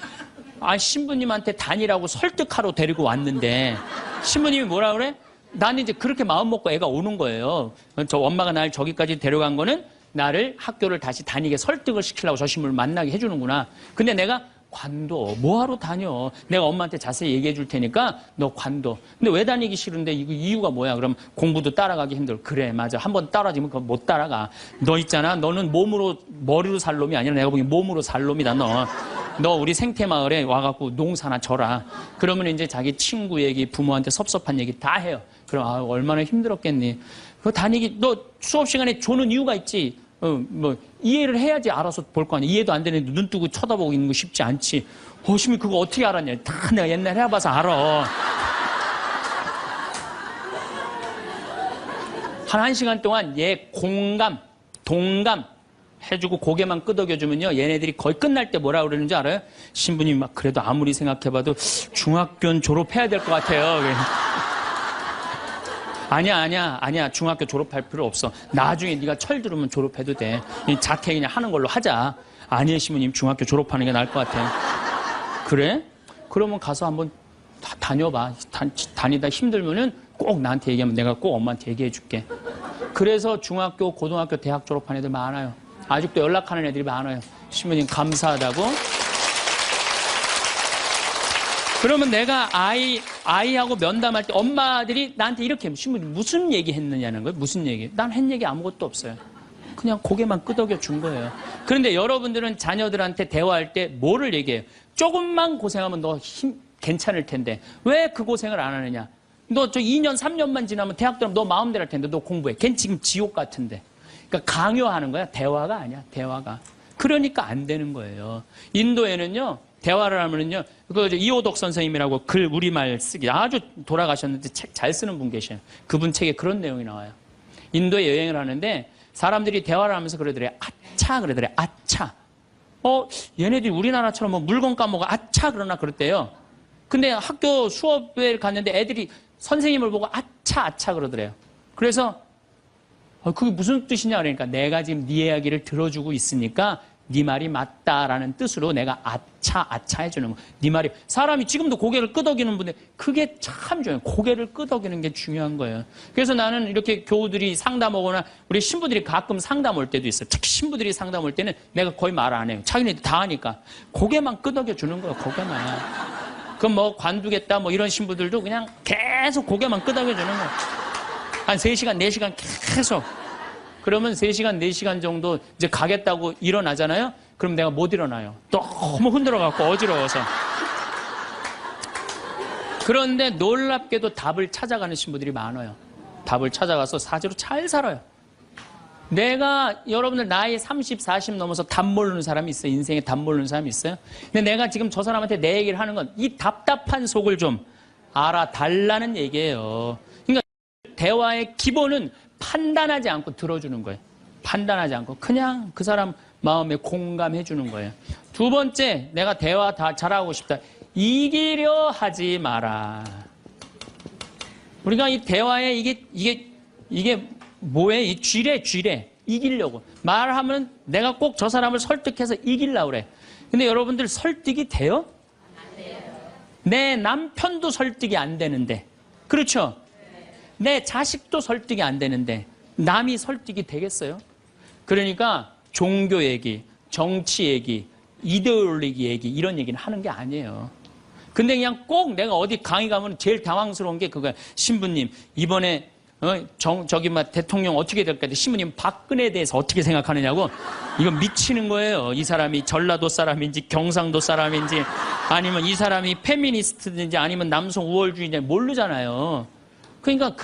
신부님한테 다니라고 설득하러 데리고 왔는데 신부님이 뭐라 그래? 나는 이제 그렇게 마음 먹고 애가 오는 거예요. 저 엄마가 날 저기까지 데려간 거는 나를 학교를 다시 다니게 설득을 시키려고 저 신부를 만나게 해주는구나. 근데 내가 관둬. 뭐하러 다녀? 내가 엄마한테 자세히 얘기해 줄 테니까 너 관둬. 근데 왜 다니기 싫은데 이유가 뭐야? 그럼 공부도 따라가기 힘들어. 그래, 맞아. 한번 따라지면 그거 못 따라가. 너 있잖아. 너는 머리로 살 놈이 아니라 내가 보기엔 몸으로 살 놈이다, 너. 너 우리 생태마을에 와갖고 농사나 져라. 그러면 이제 자기 친구 얘기, 부모한테 섭섭한 얘기 다 해요. 그럼 얼마나 힘들었겠니? 너 수업 시간에 조는 이유가 있지. 이해를 해야지 알아서 볼 거 아니야. 이해도 안 되는데 눈 뜨고 쳐다보고 있는 거 쉽지 않지. 신이 그거 어떻게 알았냐. 다 내가 옛날에 해봐서 알아. 한 1시간 동안 얘 공감, 동감 해주고 고개만 끄덕여주면요. 얘네들이 거의 끝날 때 뭐라 그러는지 알아요? 신부님 그래도 아무리 생각해봐도 중학교는 졸업해야 될 것 같아요. 아니야. 중학교 졸업할 필요 없어. 나중에 네가 철 들으면 졸업해도 돼. 자퇴 그냥 하는 걸로 하자. 아니에요, 신부님. 중학교 졸업하는 게 나을 것 같아. 그래? 그러면 가서 한번 다녀봐. 다니다 힘들면은 꼭 나한테 얘기하면 내가 꼭 엄마한테 얘기해 줄게. 그래서 중학교, 고등학교, 대학 졸업한 애들 많아요. 아직도 연락하는 애들이 많아요. 신부님 감사하다고. 그러면 내가 아이하고 면담할 때 엄마들이 나한테 이렇게 신부님 무슨 얘기 했느냐는 거예요. 무슨 얘기? 난 한 얘기 아무것도 없어요. 그냥 고개만 끄덕여 준 거예요. 그런데 여러분들은 자녀들한테 대화할 때 뭐를 얘기해요? 조금만 고생하면 너 괜찮을 텐데 왜 그 고생을 안 하느냐? 너 2년, 3년만 지나면 대학 들어가면 너 마음대로 할 텐데 너 공부해. 걘 지금 지옥 같은데. 그러니까 강요하는 거야. 대화가 아니야. 대화가. 그러니까 안 되는 거예요. 인도에는요. 대화를 하면은요, 이호덕 선생님이라고 글 우리말 쓰기 아주 돌아가셨는데 책 잘 쓰는 분 계셔요. 그분 책에 그런 내용이 나와요. 인도에 여행을 하는데 사람들이 대화를 하면서 그러더래요. 아차 그러더래요. 아차. 얘네들이 우리나라처럼 뭐 물건 까먹어 아차 그러나 그랬대요. 근데 학교 수업에 갔는데 애들이 선생님을 보고 아차 그러더래요. 그래서 그게 무슨 뜻이냐 그러니까 내가 지금 네 이야기를 들어주고 있으니까 네 말이 맞다라는 뜻으로 내가 아차 해주는 거. 네 말이 사람이 지금도 고개를 끄덕이는 분들 그게 참 중요해요. 고개를 끄덕이는 게 중요한 거예요. 그래서 나는 이렇게 교우들이 상담하거나 우리 신부들이 가끔 상담 올 때도 있어요. 특히 신부들이 상담 올 때는 내가 거의 말 안 해요. 자기네들 다 하니까 고개만 끄덕여 주는 거예요. 고개만. 그럼 뭐 관두겠다 뭐 이런 신부들도 그냥 계속 고개만 끄덕여 주는 거예요. 한 3시간, 4시간 계속. 그러면 3시간, 4시간 정도 이제 가겠다고 일어나잖아요? 그럼 내가 못 일어나요. 너무 흔들어갖고 어지러워서. 그런데 놀랍게도 답을 찾아가는 신부들이 많아요. 답을 찾아가서 사지로 잘 살아요. 내가 여러분들 나이 30, 40 넘어서 답 모르는 사람이 있어요. 인생에 답 모르는 사람이 있어요. 근데 내가 지금 저 사람한테 내 얘기를 하는 건 이 답답한 속을 좀 알아달라는 얘기예요. 그러니까 대화의 기본은 판단하지 않고 들어주는 거예요. 판단하지 않고 그냥 그 사람 마음에 공감해 주는 거예요. 두 번째, 내가 대화 다 잘하고 싶다. 이기려 하지 마라. 우리가 이 대화에 이게 뭐예요? 이 쥐래. 이기려고. 말하면 내가 꼭 저 사람을 설득해서 이기려고 그래. 근데 여러분들 설득이 돼요? 안 돼요. 내 남편도 설득이 안 되는데. 그렇죠? 내 자식도 설득이 안 되는데 남이 설득이 되겠어요? 그러니까 종교 얘기, 정치 얘기, 이데올로기 얘기 이런 얘기는 하는 게 아니에요. 근데 그냥 꼭 내가 어디 강의 가면 제일 당황스러운 게 그거야. 신부님 이번에 대통령 어떻게 될까? 신부님 박근혜에 대해서 어떻게 생각하느냐고. 이거 미치는 거예요. 이 사람이 전라도 사람인지 경상도 사람인지 아니면 이 사람이 페미니스트인지 아니면 남성 우월주의인지 모르잖아요. 그러니까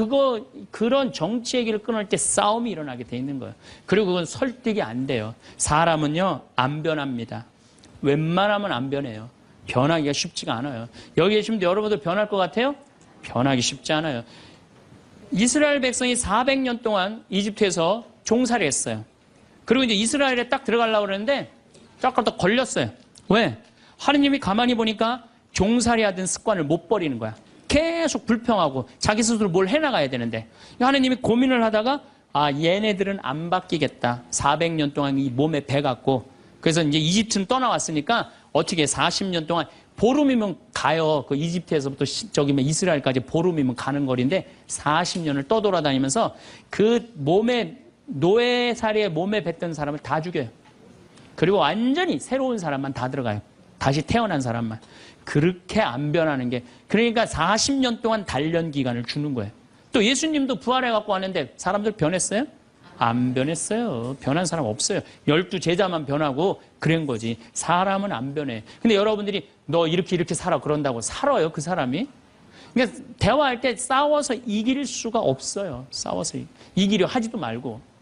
그런 정치 얘기를 끊을 때 싸움이 일어나게 돼 있는 거예요. 그리고 그건 설득이 안 돼요. 사람은요, 안 변합니다. 웬만하면 안 변해요. 변하기가 쉽지가 않아요. 여기 계시면 여러분들 변할 것 같아요? 변하기 쉽지 않아요. 이스라엘 백성이 400년 동안 이집트에서 종살이 했어요. 그리고 이제 이스라엘에 딱 들어가려고 그러는데 딱 걸렸어요. 왜? 하느님이 가만히 보니까 종살이 하던 습관을 못 버리는 거야. 계속 불평하고 자기 스스로 뭘 해나가야 되는데 하느님이 고민을 하다가 얘네들은 안 바뀌겠다. 400년 동안 이 몸에 배갖고 그래서 이제 이집트는 떠나왔으니까 어떻게 40년 동안 보름이면 가요. 그 이집트에서부터 이스라엘까지 보름이면 가는 거리인데 40년을 떠돌아다니면서 그 몸에 노예살이에 몸에 뱉던 사람을 다 죽여요. 그리고 완전히 새로운 사람만 다 들어가요. 다시 태어난 사람만. 그렇게 안 변하는 게 그러니까 40년 동안 단련 기간을 주는 거예요. 또 예수님도 부활해 갖고 왔는데 사람들 변했어요? 안 변했어요. 변한 사람 없어요. 12제자만 변하고 그런 거지. 사람은 안 변해. 근데 여러분들이 너 이렇게 살아 그런다고 살아요 그 사람이? 그러니까 대화할 때 싸워서 이길 수가 없어요. 싸워서 이기려 하지도 말고.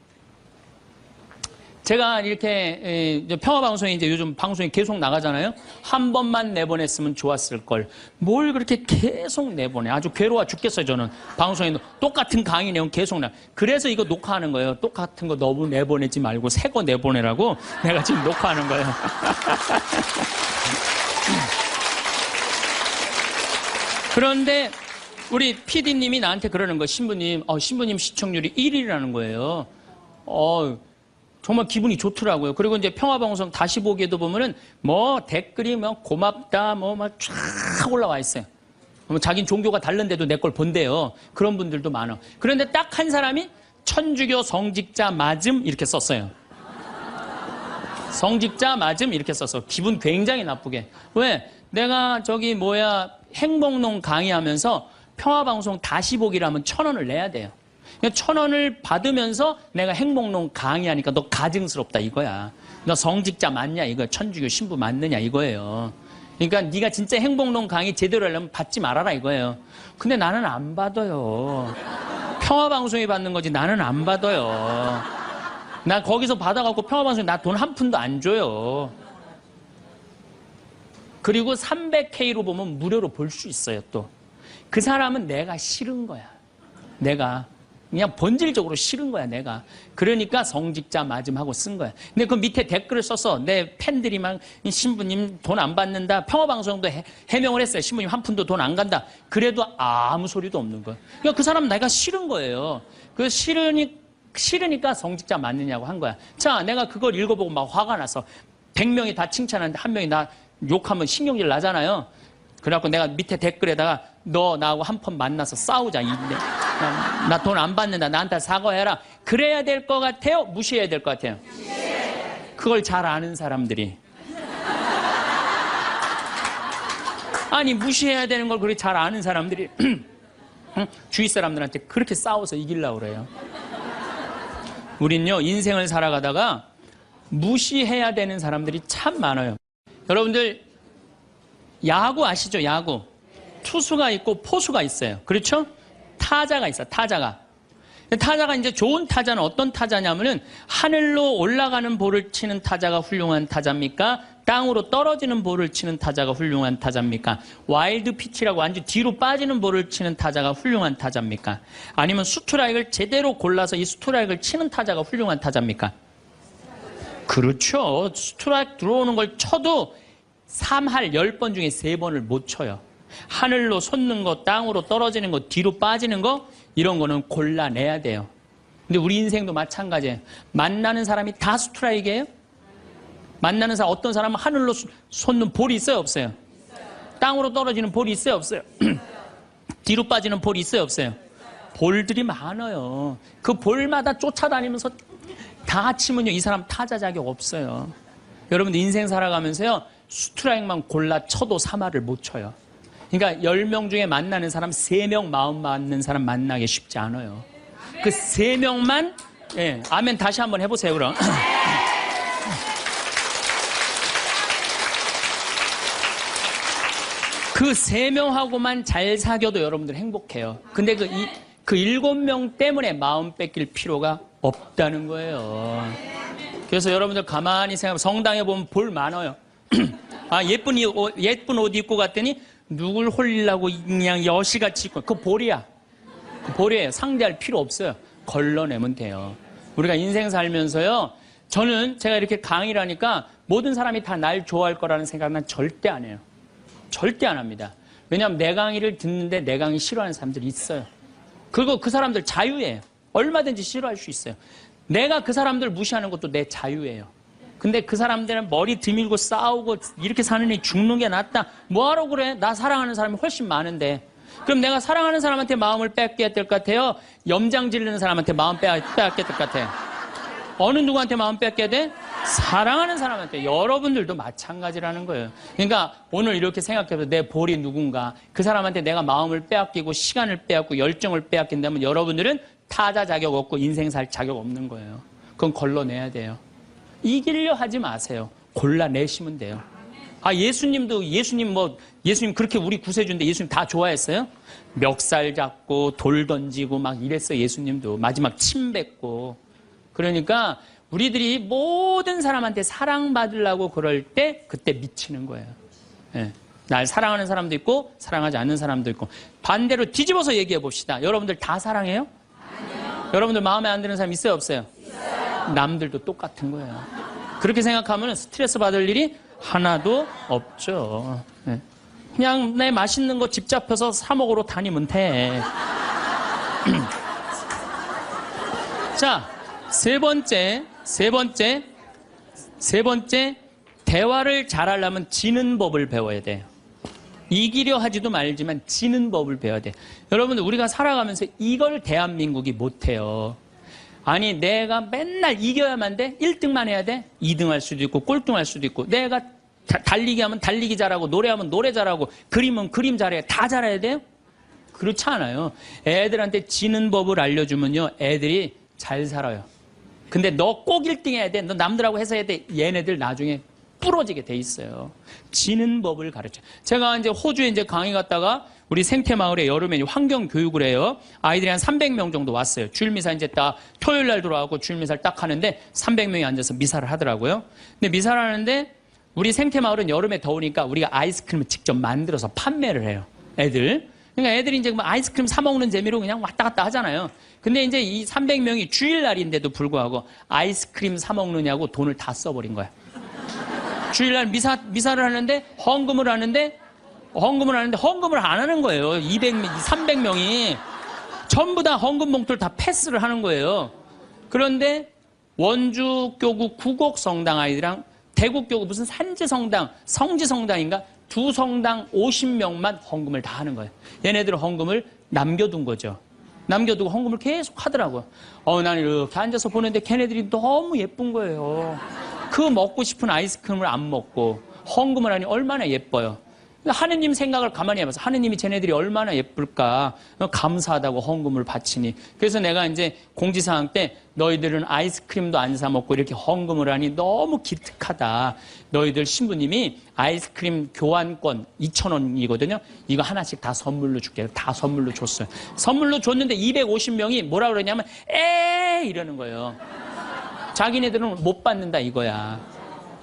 제가 이렇게 평화방송에 이제 요즘 방송이 계속 나가잖아요. 한 번만 내보냈으면 좋았을 걸. 뭘 그렇게 계속 내보내. 아주 괴로워 죽겠어요 저는. 방송에 똑같은 강의 내용 계속 나. 그래서 이거 녹화하는 거예요. 똑같은 거 너무 내보내지 말고 새 거 내보내라고 내가 지금 녹화하는 거예요. 그런데 우리 PD님이 나한테 그러는 거예요. 신부님 시청률이 1위라는 거예요. 정말 기분이 좋더라고요. 그리고 이제 평화방송 다시 보기에도 보면은 댓글이 고맙다 막 쫙 올라와 있어요. 자긴 종교가 다른데도 내 걸 본대요. 그런 분들도 많아. 그런데 딱 한 사람이 천주교 성직자 맞음 이렇게 썼어요. 성직자 맞음 이렇게 썼어. 기분 굉장히 나쁘게. 왜? 내가 행복농 강의하면서 평화방송 다시 보기를 하면 1,000원을 내야 돼요. 1,000원을 받으면서 내가 행복농 강의하니까 너 가증스럽다 이거야. 너 성직자 맞냐 이거야. 천주교 신부 맞느냐 이거예요. 그러니까 네가 진짜 행복농 강의 제대로 하려면 받지 말아라 이거예요. 근데 나는 안 받아요. 평화방송이 받는 거지 나는 안 받아요. 나 거기서 받아갖고 평화방송에 나 돈 한 푼도 안 줘요. 그리고 300K로 보면 무료로 볼 수 있어요 또. 그 사람은 내가 싫은 거야. 내가. 그냥 본질적으로 싫은 거야 내가. 그러니까 성직자 맞음하고 쓴 거야. 근데 그 밑에 댓글을 써서 내 팬들이 막 신부님 돈 안 받는다. 평화방송도 해명을 했어요. 신부님 한 푼도 돈 안 간다. 그래도 아무 소리도 없는 거야. 그러니까 그 사람은 내가 싫은 거예요. 그 싫으니까 성직자 맞느냐고 한 거야. 자, 내가 그걸 읽어보고 막 화가 나서 100명이 다 칭찬하는데 한 명이 나 욕하면 신경질 나잖아요. 그래갖고 내가 밑에 댓글에다가 너 나하고 한 번 만나서 싸우자. 나 돈 안 받는다. 나한테 사과해라. 그래야 될 것 같아요? 무시해야 될 것 같아요? 그걸 잘 아는 사람들이. 아니 무시해야 되는 걸 그렇게 잘 아는 사람들이 주위 사람들한테 그렇게 싸워서 이기려고 그래요. 우린요 인생을 살아가다가 무시해야 되는 사람들이 참 많아요. 여러분들 야구 아시죠? 야구. 투수가 있고 포수가 있어요. 그렇죠? 타자가 있어요. 타자가. 타자가 이제 좋은 타자는 어떤 타자냐면은 하늘로 올라가는 볼을 치는 타자가 훌륭한 타자입니까? 땅으로 떨어지는 볼을 치는 타자가 훌륭한 타자입니까? 와일드 피치라고 완전 뒤로 빠지는 볼을 치는 타자가 훌륭한 타자입니까? 아니면 스트라이크를 제대로 골라서 이 스트라이크를 치는 타자가 훌륭한 타자입니까? 그렇죠. 스트라이크 들어오는 걸 쳐도 3할 10번 중에 3번을 못 쳐요. 하늘로 솟는 거, 땅으로 떨어지는 거, 뒤로 빠지는 거 이런 거는 골라내야 돼요. 근데 우리 인생도 마찬가지예요. 만나는 사람이 다 스트라이크예요? 만나는 사람, 어떤 사람은 하늘로 솟는 볼이 있어요, 없어요? 땅으로 떨어지는 볼이 있어요, 없어요? 뒤로 빠지는 볼이 있어요, 없어요? 볼들이 많아요. 그 볼마다 쫓아다니면서 다 치면요, 이 사람 타자 자격 없어요. 여러분들 인생 살아가면서요, 스트라이크만 골라 쳐도 3할을 못 쳐요. 그러니까 10명 중에 만나는 사람 3명 마음 맞는 사람 만나기 쉽지 않아요. 그 3명만, 예, 아멘 다시 한번 해보세요, 그럼. 그 3명하고만 잘 사귀어도 여러분들 행복해요. 근데 그 7명 때문에 마음 뺏길 필요가 없다는 거예요. 그래서 여러분들 가만히 생각하면 성당에 보면 볼 많아요. 아, 예쁜 옷 입고 갔더니 누굴 홀리려고 그냥 여시같이 입고, 그 볼이야. 그 볼이에요. 상대할 필요 없어요. 걸러내면 돼요. 우리가 인생 살면서요, 저는 제가 이렇게 강의를 하니까 모든 사람이 다 날 좋아할 거라는 생각은 절대 안 해요. 절대 안 합니다. 왜냐하면 내 강의를 듣는데 내 강의 싫어하는 사람들이 있어요. 그리고 그 사람들 자유예요. 얼마든지 싫어할 수 있어요. 내가 그 사람들 무시하는 것도 내 자유예요. 근데 그 사람들은 머리 드밀고 싸우고 이렇게 사느니 죽는 게 낫다. 뭐하러 그래? 나 사랑하는 사람이 훨씬 많은데. 그럼 내가 사랑하는 사람한테 마음을 뺏겨야 될 것 같아요? 염장 지르는 사람한테 마음 뺏겨야 될 것 같아요? 어느 누구한테 마음 뺏겨야 돼? 사랑하는 사람한테. 여러분들도 마찬가지라는 거예요. 그러니까 오늘 이렇게 생각해서 내 볼이 누군가, 그 사람한테 내가 마음을 빼앗기고 시간을 빼앗고 열정을 빼앗긴다면 여러분들은 타자 자격 없고 인생 살 자격 없는 거예요. 그건 걸러내야 돼요. 이기려 하지 마세요. 골라내시면 돼요. 아, 예수님 그렇게 우리 구세주인데 예수님 다 좋아했어요? 멱살 잡고 돌 던지고 막 이랬어요. 예수님도 마지막 침 뱉고. 그러니까 우리들이 모든 사람한테 사랑받으려고 그럴 때 그때 미치는 거예요. 예. 날 사랑하는 사람도 있고 사랑하지 않는 사람도 있고. 반대로 뒤집어서 얘기해 봅시다. 여러분들 다 사랑해요? 아니요. 여러분들 마음에 안 드는 사람 있어요, 없어요? 있어요. 남들도 똑같은 거예요. 그렇게 생각하면 스트레스 받을 일이 하나도 없죠. 예. 그냥 내 맛있는 거 집 잡혀서 사 먹으러 다니면 돼. 자, 세 번째, 대화를 잘하려면 지는 법을 배워야 돼요. 이기려 하지도 말지만 지는 법을 배워야 돼요. 여러분들, 우리가 살아가면서 이걸 대한민국이 못해요. 아니, 내가 맨날 이겨야만 돼? 1등만 해야 돼? 2등 할 수도 있고, 꼴등 할 수도 있고, 내가 달리기 하면 달리기 잘하고, 노래하면 노래 잘하고, 그림은 그림 잘해야 다 잘해야 돼요? 그렇지 않아요. 애들한테 지는 법을 알려주면요, 애들이 잘 살아요. 근데 너 꼭 1등 해야 돼. 너 남들하고 해서 해야 돼. 얘네들 나중에 부러지게 돼 있어요. 지는 법을 가르쳐요. 제가 이제 호주에 이제 강의 갔다가 우리 생태마을에 여름에 환경 교육을 해요. 아이들이 한 300명 정도 왔어요. 주일미사 이제 딱 토요일 날 들어와서 주일미사를 딱 하는데 300명이 앉아서 미사를 하더라고요. 근데 미사를 하는데 우리 생태마을은 여름에 더우니까 우리가 아이스크림을 직접 만들어서 판매를 해요. 애들. 그러니까 애들이 이제 뭐 아이스크림 사 먹는 재미로 그냥 왔다 갔다 하잖아요. 근데 이제 이 300명이 주일날인데도 불구하고 아이스크림 사 먹느냐고 돈을 다 써버린 거야. 주일날 미사를 하는데 헌금을 하는데 헌금을 안 하는 거예요. 300명이 전부 다 헌금 봉투를 다 패스를 하는 거예요. 그런데 원주교구 구곡성당 아이들이랑 대구교구 무슨 성지성당인가 두 성당 50명만 헌금을 다 하는 거예요. 얘네들은 헌금을 남겨둔 거죠. 남겨두고 헌금을 계속 하더라고요. 나는 이렇게 앉아서 보는데 걔네들이 너무 예쁜 거예요. 그 먹고 싶은 아이스크림을 안 먹고 헌금을 하니 얼마나 예뻐요. 하느님 생각을 가만히 해봐서 하느님이 쟤네들이 얼마나 예쁠까 감사하다고 헌금을 바치니. 그래서 내가 이제 공지사항 때 너희들은 아이스크림도 안 사 먹고 이렇게 헌금을 하니 너무 기특하다. 너희들 신부님이 아이스크림 교환권 2,000원이거든요. 이거 하나씩 다 선물로 줄게. 다 선물로 줬어요. 선물로 줬는데 250명이 뭐라 그러냐면 이러는 거예요. 자기네들은 못 받는다 이거야.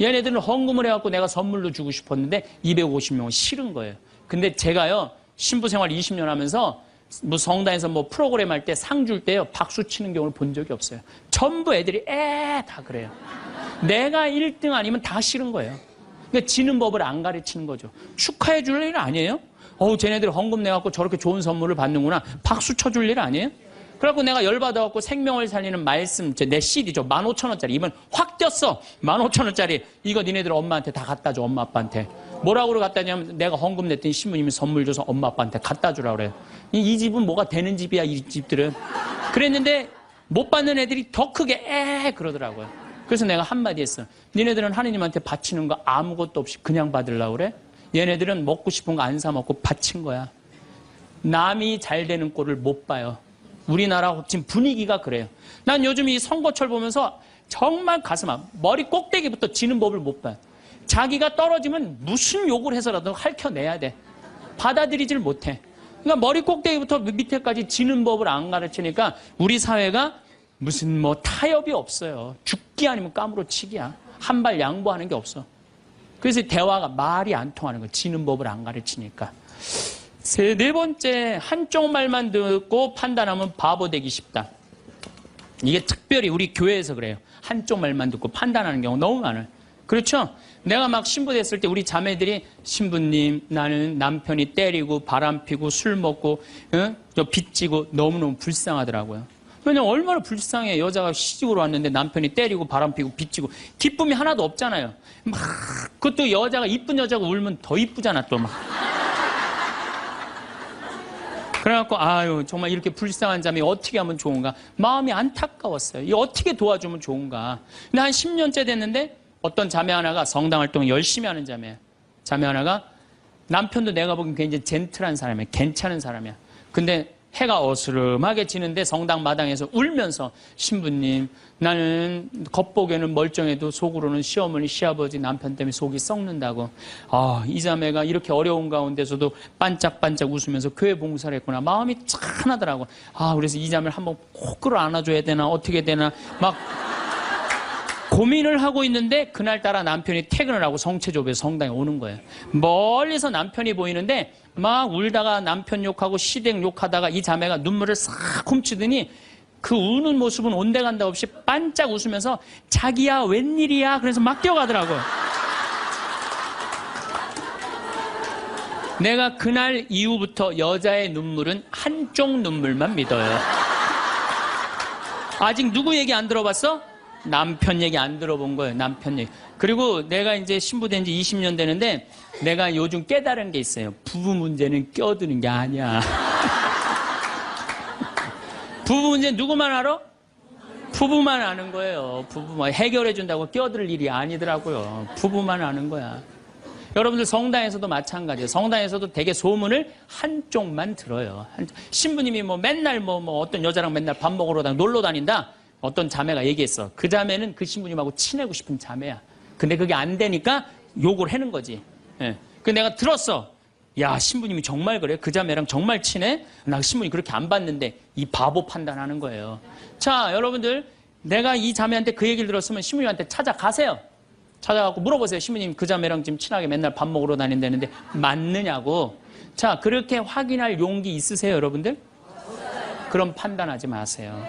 얘네들은 헌금을 해갖고 내가 선물로 주고 싶었는데 250명은 싫은 거예요. 근데 제가요, 신부 생활 20년 하면서 뭐 성당에서 뭐 프로그램 할 때 상 줄 때요, 박수 치는 경우를 본 적이 없어요. 전부 애들이 다 그래요. 내가 1등 아니면 다 싫은 거예요. 그러니까 지는 법을 안 가르치는 거죠. 축하해 줄 일 아니에요? 쟤네들 헌금 내갖고 저렇게 좋은 선물을 받는구나. 박수 쳐줄 일 아니에요? 그래갖고 내가 열받아갖고 생명을 살리는 말씀, 내 CD죠. 15,000원짜리. 이번 확 뛰었어. 15,000원짜리. 이거 니네들 엄마한테 다 갖다 줘, 엄마 아빠한테. 뭐라고 갖다 주냐면 내가 헌금 냈더니 신부님이 선물 줘서 엄마 아빠한테 갖다 주라 그래요. 이 집은 뭐가 되는 집이야, 이 집들은. 그랬는데 못 받는 애들이 더 크게 그러더라고요. 그래서 내가 한마디 했어. 니네들은 하느님한테 바치는 거 아무것도 없이 그냥 받으려고 그래? 얘네들은 먹고 싶은 거 안 사 먹고 바친 거야. 남이 잘 되는 꼴을 못 봐요. 우리나라 지금 분위기가 그래요. 난 요즘 이 선거철 보면서 정말 가슴 아파. 머리 꼭대기부터 지는 법을 못 봐요. 자기가 떨어지면 무슨 욕을 해서라도 핥혀내야 돼. 받아들이질 못해. 그러니까 머리 꼭대기부터 밑에까지 지는 법을 안 가르치니까 우리 사회가 무슨 뭐 타협이 없어요. 죽기 아니면 까무러치기야. 한 발 양보하는 게 없어. 그래서 대화가 말이 안 통하는 거야. 지는 법을 안 가르치니까. 네 번째, 한쪽 말만 듣고 판단하면 바보 되기 쉽다. 이게 특별히 우리 교회에서 그래요. 한쪽 말만 듣고 판단하는 경우 너무 많아요. 그렇죠? 내가 막 신부 됐을 때 우리 자매들이 신부님, 나는 남편이 때리고 바람피고 술 먹고 빚지고 너무너무 불쌍하더라고요. 왜냐면 얼마나 불쌍해. 여자가 시집으로 왔는데 남편이 때리고 바람피고 빚지고 기쁨이 하나도 없잖아요. 막 그것도 여자가 이쁜 여자가 울면 더 이쁘잖아 또 막. 그래갖고 정말 이렇게 불쌍한 자매 어떻게 하면 좋은가. 마음이 안타까웠어요. 이 어떻게 도와주면 좋은가. 근데 한 10년째 됐는데 어떤 자매 하나가 성당 활동을 열심히 하는 자매야. 자매 하나가 남편도 내가 보기엔 굉장히 젠틀한 사람이야. 괜찮은 사람이야. 근데 해가 어스름하게 지는데 성당 마당에서 울면서 신부님, 나는 겉보기에는 멀쩡해도 속으로는 시어머니, 시아버지, 남편 때문에 속이 썩는다고. 이 자매가 이렇게 어려운 가운데서도 반짝반짝 웃으면서 교회 봉사를 했구나. 마음이 짠하더라고. 그래서 이 자매를 한번 꼭 끌어안아줘야 되나 어떻게 되나 막 고민을 하고 있는데 그날따라 남편이 퇴근을 하고 성체조부에서 성당에 오는 거예요. 멀리서 남편이 보이는데 막 울다가 남편 욕하고 시댁 욕하다가 이 자매가 눈물을 싹 훔치더니 그 우는 모습은 온데간데 없이 반짝 웃으면서 자기야 웬일이야 그래서 막 뛰어가더라고요. 내가 그날 이후부터 여자의 눈물은 한쪽 눈물만 믿어요. 아직 누구 얘기 안 들어봤어? 남편 얘기 안 들어본 거예요. 남편 얘기. 그리고 내가 이제 신부된 지 20년 되는데 내가 요즘 깨달은 게 있어요. 부부 문제는 껴드는 게 아니야. 부부 문제 누구만 알아? 부부만 아는 거예요. 부부만 해결해 준다고 껴들 일이 아니더라고요. 부부만 아는 거야. 여러분들 성당에서도 마찬가지예요. 성당에서도 되게 소문을 한쪽만 들어요. 신부님이 맨날 어떤 여자랑 맨날 밥 먹으러 놀러 다닌다. 어떤 자매가 얘기했어. 그 자매는 그 신부님하고 친하고 싶은 자매야. 근데 그게 안 되니까 욕을 하는 거지. 그 내가 들었어. 야, 신부님이 정말 그래? 그 자매랑 정말 친해? 나 신부님 그렇게 안 봤는데. 이 바보 판단하는 거예요. 자, 여러분들, 내가 이 자매한테 그 얘기를 들었으면 신부님한테 찾아가세요. 찾아가고 물어보세요. 신부님 그 자매랑 지금 친하게 맨날 밥 먹으러 다닌다는데 맞느냐고. 자, 그렇게 확인할 용기 있으세요, 여러분들? 그럼 판단하지 마세요.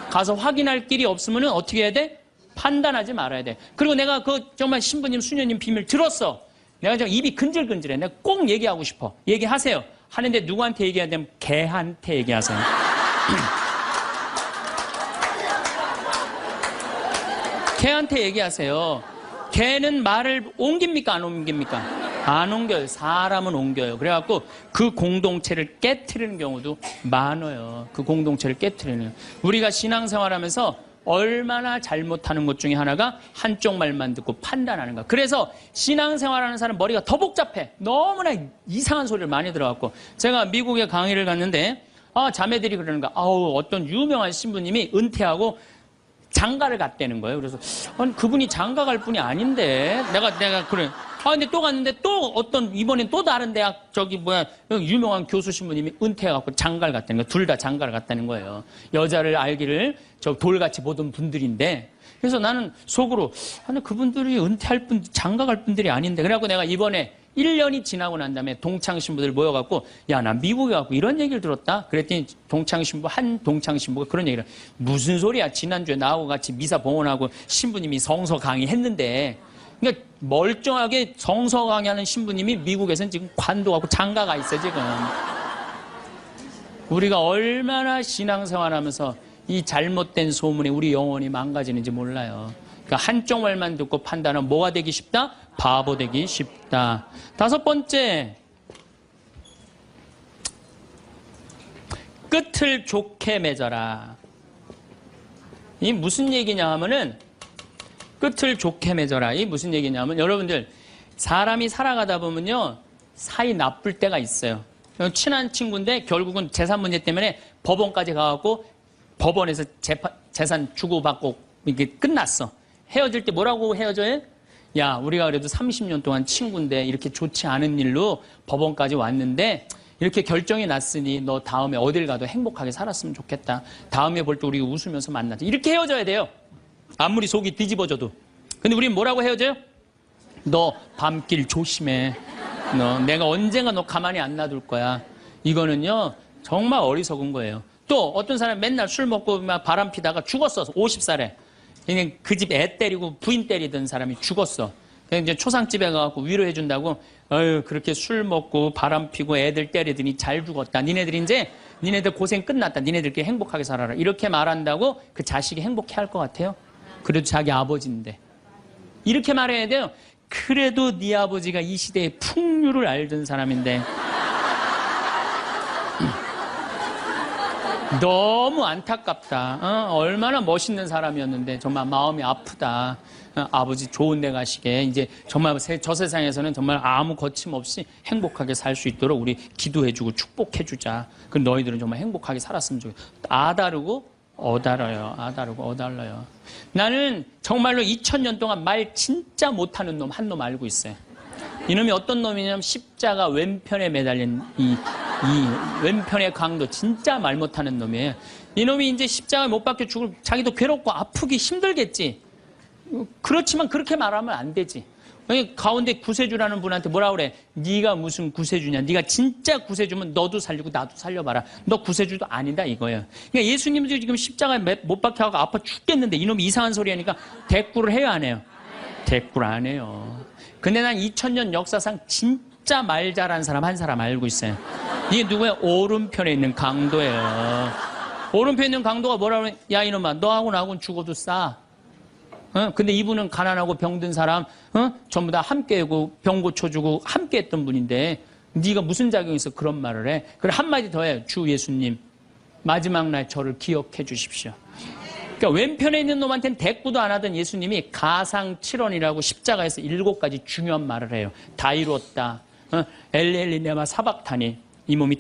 가서 확인할 길이 없으면 어떻게 해야 돼? 판단하지 말아야 돼. 그리고 내가 정말 신부님, 수녀님 비밀 들었어. 내가 지금 입이 근질근질해. 내가 꼭 얘기하고 싶어. 얘기하세요. 하는데 누구한테 얘기해야 되면 걔한테 얘기하세요. 걔한테 얘기하세요. 걔는 말을 옮깁니까? 안 옮깁니까? 안 옮겨요. 사람은 옮겨요. 그래갖고 그 공동체를 깨트리는 경우도 많아요. 그 공동체를 깨트리는. 우리가 신앙생활하면서 얼마나 잘못하는 것 중에 하나가 한쪽 말만 듣고 판단하는 거. 그래서 신앙생활하는 사람 머리가 더 복잡해. 너무나 이상한 소리를 많이 들어갖고. 제가 미국에 강의를 갔는데 자매들이 그러는 거야. 어떤 유명한 신부님이 은퇴하고 장가를 갔다는 거예요. 그래서 아니 그분이 장가 갈 분이 아닌데 내가 그래. 근데 또 갔는데 또 이번엔 또 다른 대학 유명한 교수 신부님이 은퇴해갖고 장가를 갔다는 거예요. 둘 다 장가를 갔다는 거예요. 여자를 알기를 돌같이 보던 분들인데. 그래서 나는 속으로 아니 그분들이 은퇴할 장가 갈 분들이 아닌데. 그래갖고 내가 이번에 1년이 지나고 난 다음에 동창신부들 모여갖고 야, 나 미국에 가고 이런 얘기를 들었다. 그랬더니 한 동창신부가 그런 얘기를 무슨 소리야. 지난주에 나하고 같이 미사 봉헌하고 신부님이 성서 강의했는데. 그러니까 멀쩡하게 성서 강의하는 신부님이 미국에서는 지금 관도하고 장가가 있어 지금. 우리가 얼마나 신앙생활하면서 이 잘못된 소문에 우리 영혼이 망가지는지 몰라요. 그러니까 한쪽 말만 듣고 판단하면 뭐가 되기 쉽다? 바보 되기 쉽다. 5번째, 끝을 좋게 맺어라. 이 무슨 얘기냐 하면은 끝을 좋게 맺어라. 이 무슨 얘기냐면 여러분들 사람이 살아가다 보면요 사이 나쁠 때가 있어요. 친한 친구인데 결국은 재산 문제 때문에 법원까지 가갖고 법원에서 재산 주고받고 이게 끝났어. 헤어질 때 뭐라고 헤어져요? 야, 우리가 그래도 30년 동안 친구인데 이렇게 좋지 않은 일로 법원까지 왔는데 이렇게 결정이 났으니 너 다음에 어딜 가도 행복하게 살았으면 좋겠다. 다음에 볼 때 우리 웃으면서 만나자. 이렇게 헤어져야 돼요. 아무리 속이 뒤집어져도. 근데 우리는 뭐라고 헤어져요? 너 밤길 조심해. 내가 언젠가 너 가만히 안 놔둘 거야. 이거는요 정말 어리석은 거예요. 또 어떤 사람 맨날 술 먹고 막 바람 피다가 죽었어. 50살에. 그냥 그 집 애 때리고 부인 때리던 사람이 죽었어. 그냥 이제 초상집에 가서 위로해 준다고 그렇게 술 먹고 바람 피고 애들 때리더니 잘 죽었다. 니네들 고생 끝났다. 니네들끼리 행복하게 살아라. 이렇게 말한다고 그 자식이 행복해 할 것 같아요? 그래도 자기 아버지인데. 이렇게 말해야 돼요. 그래도 네 아버지가 이 시대의 풍류를 알던 사람인데 너무 안타깝다. 얼마나 멋있는 사람이었는데 정말 마음이 아프다. 아버지 좋은 데 가시게 이제 정말 저 세상에서는 정말 아무 거침없이 행복하게 살 수 있도록 우리 기도해주고 축복해주자. 그럼 너희들은 정말 행복하게 살았으면 좋겠다. 아다르고 어달러요. 나는 정말로 2000년 동안 말 진짜 못하는 놈 한 놈 알고 있어요. 이놈이 어떤 놈이냐면 십자가 왼편에 매달린 이 왼편의 강도 진짜 말 못하는 놈이에요. 이놈이 이제 십자가에 못 박혀 죽을 자기도 괴롭고 아프기 힘들겠지. 그렇지만 그렇게 말하면 안 되지. 가운데 구세주라는 분한테 뭐라 그래? 네가 무슨 구세주냐? 네가 진짜 구세주면 너도 살리고 나도 살려봐라. 너 구세주도 아니다 이거예요. 그러니까 예수님도 지금 십자가에 못 박혀가고 아파 죽겠는데 이놈이 이상한 소리 하니까 대꾸를 해요 안 해요? 대꾸를 안 해요. 근데 난 2000년 역사상 진짜 말 잘하는 사람 한 사람 알고 있어요. 이게 누구야? 오른편에 있는 강도예요. 오른편에 있는 강도가 뭐라 그래? 야 이놈아 너하고 나하고는 죽어도 싸. 근데 이분은 가난하고 병든 사람 전부 다 함께하고 병 고쳐주고 함께했던 분인데 네가 무슨 자격이 있어 그런 말을 해? 그래 한마디 더 해. 주 예수님 마지막 날 저를 기억해 주십시오. 그러니까 왼편에 있는 놈한테는 대꾸도 안 하던 예수님이 가상칠언이라고 십자가에서 7가지 중요한 말을 해요. 다 이루었다. 엘레리네마 사박타니 이 몸이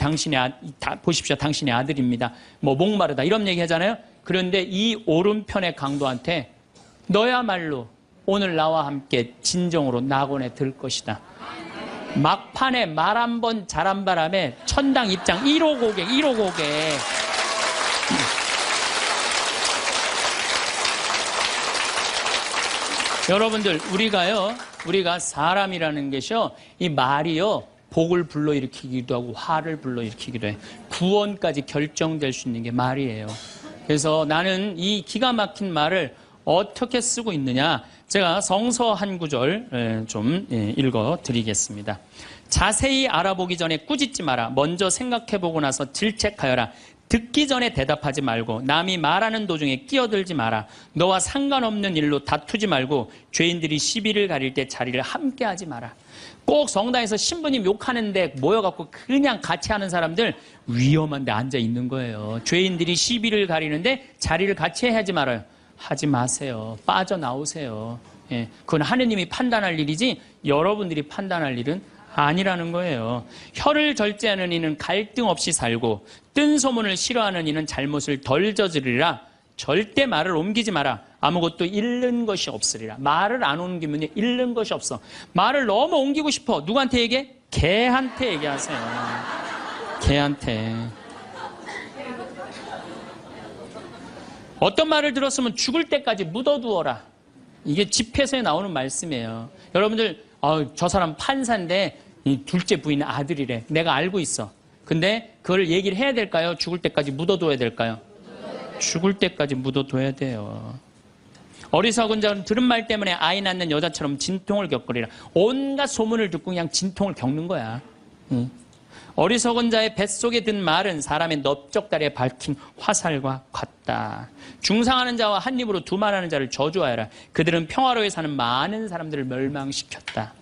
보십시오. 당신의 아들입니다. 뭐 목마르다 이런 얘기 하잖아요. 그런데 이 오른편의 강도한테 너야말로 오늘 나와 함께 진정으로 낙원에 들 것이다. 막판에 말 한 번 잘한 바람에 천당 입장 1호 고객. 여러분들 우리가 사람이라는 것이요 이 말이요 복을 불러일으키기도 하고 화를 불러일으키기도 해. 구원까지 결정될 수 있는 게 말이에요. 그래서 나는 이 기가 막힌 말을 어떻게 쓰고 있느냐 제가 성서 한 구절 좀 읽어드리겠습니다. 자세히 알아보기 전에 꾸짖지 마라. 먼저 생각해보고 나서 질책하여라. 듣기 전에 대답하지 말고 남이 말하는 도중에 끼어들지 마라. 너와 상관없는 일로 다투지 말고 죄인들이 시비를 가릴 때 자리를 함께 하지 마라. 꼭 성당에서 신부님 욕하는데 모여갖고 그냥 같이 하는 사람들 위험한 데 앉아 있는 거예요. 죄인들이 시비를 가리는데 자리를 같이 하지 말아요. 하지 마세요. 빠져나오세요. 예, 그건 하느님이 판단할 일이지 여러분들이 판단할 일은 아니라는 거예요. 혀를 절제하는 이는 갈등 없이 살고 뜬 소문을 싫어하는 이는 잘못을 덜 저지르리라. 절대 말을 옮기지 마라. 아무것도 잃는 것이 없으리라. 말을 안 옮기면 잃는 것이 없어. 말을 너무 옮기고 싶어. 누구한테 얘기해? 개한테 얘기하세요. 개한테. 어떤 말을 들었으면 죽을 때까지 묻어두어라. 이게 집회서에 나오는 말씀이에요. 여러분들 저 사람 판사인데 이 둘째 부인 아들이래. 내가 알고 있어. 근데 그걸 얘기를 해야 될까요? 죽을 때까지 묻어둬야 될까요? 죽을 때까지 묻어둬야 돼요. 어리석은 자는 들은 말 때문에 아이 낳는 여자처럼 진통을 겪으리라. 온갖 소문을 듣고 그냥 진통을 겪는 거야. 어리석은 자의 뱃속에 든 말은 사람의 넓적다리에 밝힌 화살과 같다. 중상하는 자와 한 입으로 두말하는 자를 저주하여라. 그들은 평화로이 사는 많은 사람들을 멸망시켰다.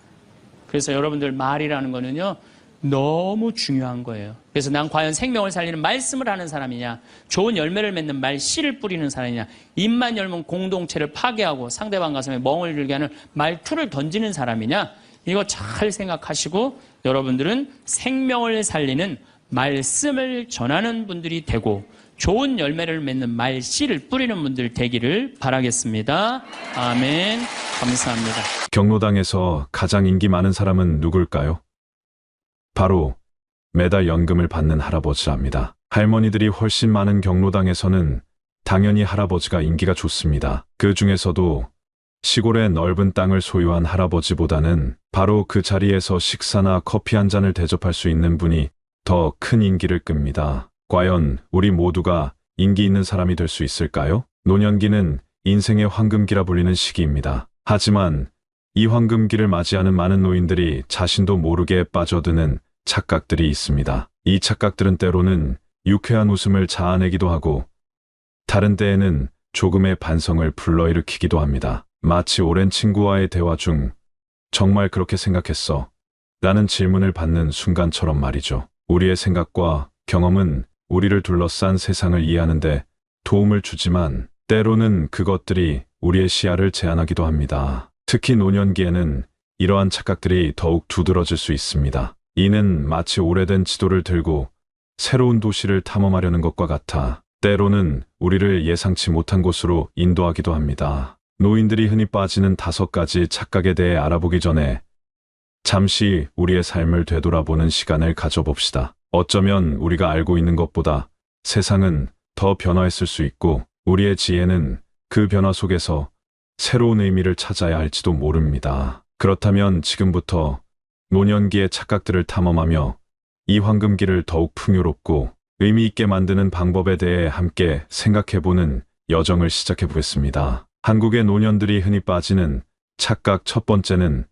그래서 여러분들 말이라는 거는요 너무 중요한 거예요. 그래서 난 과연 생명을 살리는 말씀을 하는 사람이냐, 좋은 열매를 맺는 말 씨를 뿌리는 사람이냐, 입만 열면 공동체를 파괴하고 상대방 가슴에 멍을 들게 하는 말투를 던지는 사람이냐, 이거 잘 생각하시고 여러분들은 생명을 살리는 말씀을 전하는 분들이 되고 좋은 열매를 맺는 말 씨를 뿌리는 분들 되기를 바라겠습니다. 아멘. 감사합니다. 경로당에서 가장 인기 많은 사람은 누굴까요? 바로 매달 연금을 받는 할아버지랍니다. 할머니들이 훨씬 많은 경로당에서는 당연히 할아버지가 인기가 좋습니다. 그 중에서도 시골의 넓은 땅을 소유한 할아버지보다는 바로 그 자리에서 식사나 커피 한 잔을 대접할 수 있는 분이 더 큰 인기를 끕니다. 과연 우리 모두가 인기 있는 사람이 될 수 있을까요? 노년기는 인생의 황금기라 불리는 시기입니다. 하지만 이 황금기를 맞이하는 많은 노인들이 자신도 모르게 빠져드는 착각들이 있습니다. 이 착각들은 때로는 유쾌한 웃음을 자아내기도 하고 다른 때에는 조금의 반성을 불러일으키기도 합니다. 마치 오랜 친구와의 대화 중 정말 그렇게 생각했어? 라는 질문을 받는 순간처럼 말이죠. 우리의 생각과 경험은 우리를 둘러싼 세상을 이해하는데 도움을 주지만 때로는 그것들이 우리의 시야를 제한하기도 합니다. 특히 노년기에는 이러한 착각들이 더욱 두드러질 수 있습니다. 이는 마치 오래된 지도를 들고 새로운 도시를 탐험하려는 것과 같아 때로는 우리를 예상치 못한 곳으로 인도하기도 합니다. 노인들이 흔히 빠지는 5가지 착각에 대해 알아보기 전에 잠시 우리의 삶을 되돌아보는 시간을 가져봅시다. 어쩌면 우리가 알고 있는 것보다 세상은 더 변화했을 수 있고 우리의 지혜는 그 변화 속에서 새로운 의미를 찾아야 할지도 모릅니다. 그렇다면 지금부터 노년기의 착각들을 탐험하며 이 황금기를 더욱 풍요롭고 의미 있게 만드는 방법에 대해 함께 생각해보는 여정을 시작해보겠습니다. 한국의 노년들이 흔히 빠지는 착각 첫 번째는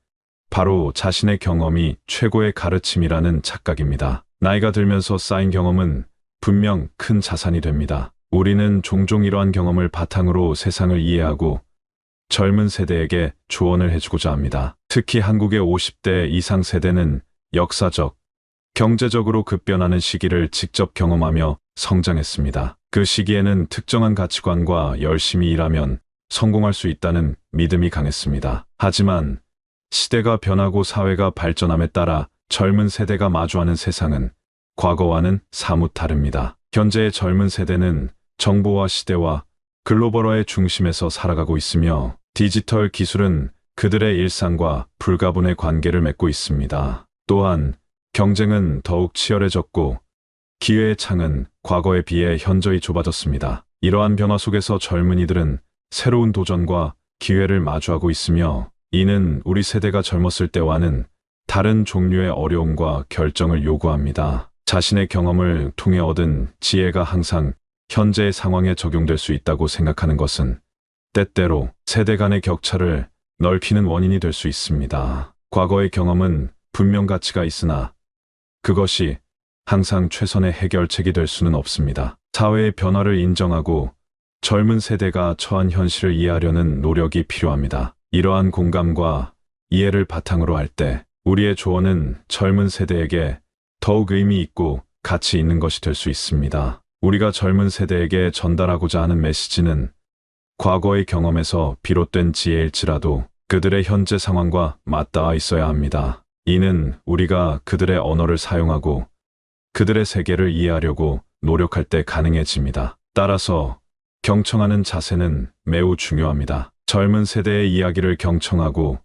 바로 자신의 경험이 최고의 가르침이라는 착각입니다. 나이가 들면서 쌓인 경험은 분명 큰 자산이 됩니다. 우리는 종종 이러한 경험을 바탕으로 세상을 이해하고 젊은 세대에게 조언을 해주고자 합니다. 특히 한국의 50대 이상 세대는 역사적, 경제적으로 급변하는 시기를 직접 경험하며 성장했습니다. 그 시기에는 특정한 가치관과 열심히 일하면 성공할 수 있다는 믿음이 강했습니다. 하지만 시대가 변하고 사회가 발전함에 따라 젊은 세대가 마주하는 세상은 과거와는 사뭇 다릅니다. 현재의 젊은 세대는 정보화 시대와 글로벌화의 중심에서 살아가고 있으며 디지털 기술은 그들의 일상과 불가분의 관계를 맺고 있습니다. 또한 경쟁은 더욱 치열해졌고 기회의 창은 과거에 비해 현저히 좁아졌습니다. 이러한 변화 속에서 젊은이들은 새로운 도전과 기회를 마주하고 있으며 이는 우리 세대가 젊었을 때와는 다른 종류의 어려움과 결정을 요구합니다. 자신의 경험을 통해 얻은 지혜가 항상 현재의 상황에 적용될 수 있다고 생각하는 것은 때때로 세대 간의 격차를 넓히는 원인이 될 수 있습니다. 과거의 경험은 분명 가치가 있으나 그것이 항상 최선의 해결책이 될 수는 없습니다. 사회의 변화를 인정하고 젊은 세대가 처한 현실을 이해하려는 노력이 필요합니다. 이러한 공감과 이해를 바탕으로 할 때 우리의 조언은 젊은 세대에게 더욱 의미 있고 가치 있는 것이 될 수 있습니다. 우리가 젊은 세대에게 전달하고자 하는 메시지는 과거의 경험에서 비롯된 지혜일지라도 그들의 현재 상황과 맞닿아 있어야 합니다. 이는 우리가 그들의 언어를 사용하고 그들의 세계를 이해하려고 노력할 때 가능해집니다. 따라서 경청하는 자세는 매우 중요합니다. 젊은 세대의 이야기를 경청하고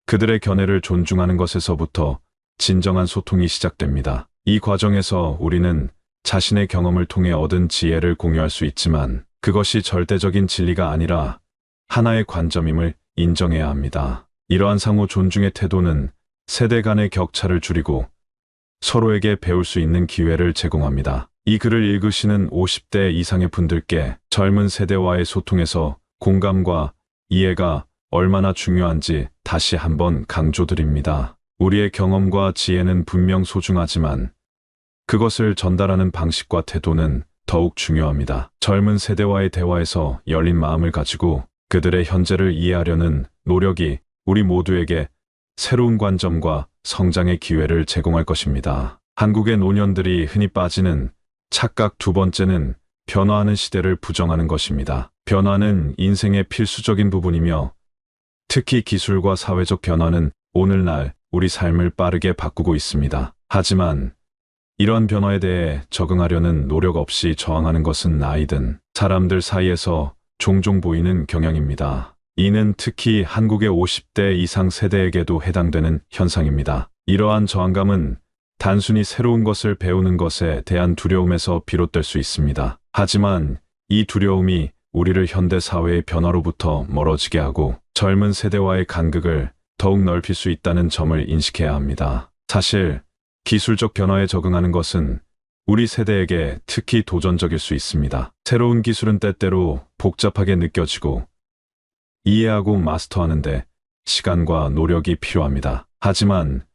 그들의 견해를 존중하는 것에서부터 진정한 소통이 시작됩니다. 이 과정에서 우리는 자신의 경험을 통해 얻은 지혜를 공유할 수 있지만 그것이 절대적인 진리가 아니라 하나의 관점임을 인정해야 합니다. 이러한 상호 존중의 태도는 세대 간의 격차를 줄이고 서로에게 배울 수 있는 기회를 제공합니다. 이 글을 읽으시는 50대 이상의 분들께 젊은 세대와의 소통에서 공감과 이해가 얼마나 중요한지 다시 한번 강조드립니다. 우리의 경험과 지혜는 분명 소중하지만 그것을 전달하는 방식과 태도는 더욱 중요합니다. 젊은 세대와의 대화에서 열린 마음을 가지고 그들의 현재를 이해하려는 노력이 우리 모두에게 새로운 관점과 성장의 기회를 제공할 것입니다. 한국의 노년들이 흔히 빠지는 착각 두 번째는 변화하는 시대를 부정하는 것입니다. 변화는 인생의 필수적인 부분이며 특히 기술과 사회적 변화는 오늘날 우리 삶을 빠르게 바꾸고 있습니다. 하지만 이런 변화에 대해 적응하려는 노력 없이 저항하는 것은 나이든 사람들 사이에서 종종 보이는 경향입니다. 이는 특히 한국의 50대 이상 세대에게도 해당되는 현상입니다. 이러한 저항감은 단순히 새로운 것을 배우는 것에 대한 두려움에서 비롯될 수 있습니다. 하지만 이 두려움이 우리를 현대 사회의 변화로부터 멀어지게 하고 젊은 세대와의 간극을 더욱 넓힐 수 있다는 점을 인식해야 합니다. 사실 기술적 변화에 적응하는 것은 우리 세대에게 특히 도전적일 수 있습니다. 새로운 기술은 때때로 복잡하게 느껴지고 이해하고 마스터하는데 시간과 노력이 필요합니다. 하지만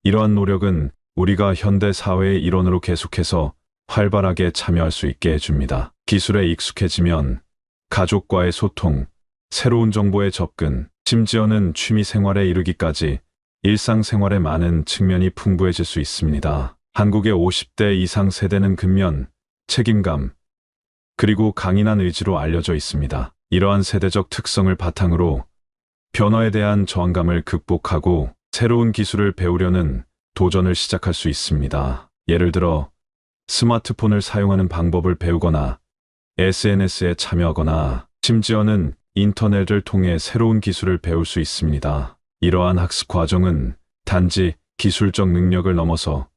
이러한 노력은 우리가 현대 사회의 일원으로 계속해서 활발하게 참여할 수 있게 해줍니다. 기술에 익숙해지면 가족과의 소통, 새로운 정보에 접근, 심지어는 취미 생활에 이르기까지 일상생활의 많은 측면이 풍부해질 수 있습니다. 한국의 50대 이상 세대는 근면, 책임감, 그리고 강인한 의지로 알려져 있습니다. 이러한 세대적 특성을 바탕으로 변화에 대한 저항감을 극복하고 새로운 기술을 배우려는 도전을 시작할 수 있습니다. 예를 들어 스마트폰을 사용하는 방법을 배우거나 SNS에 참여하거나 심지어는 인터넷을 통해 새로운 기술을 배울 수 있습니다. 이러한 학습 과정은 단지 기술적 능력을 넘어서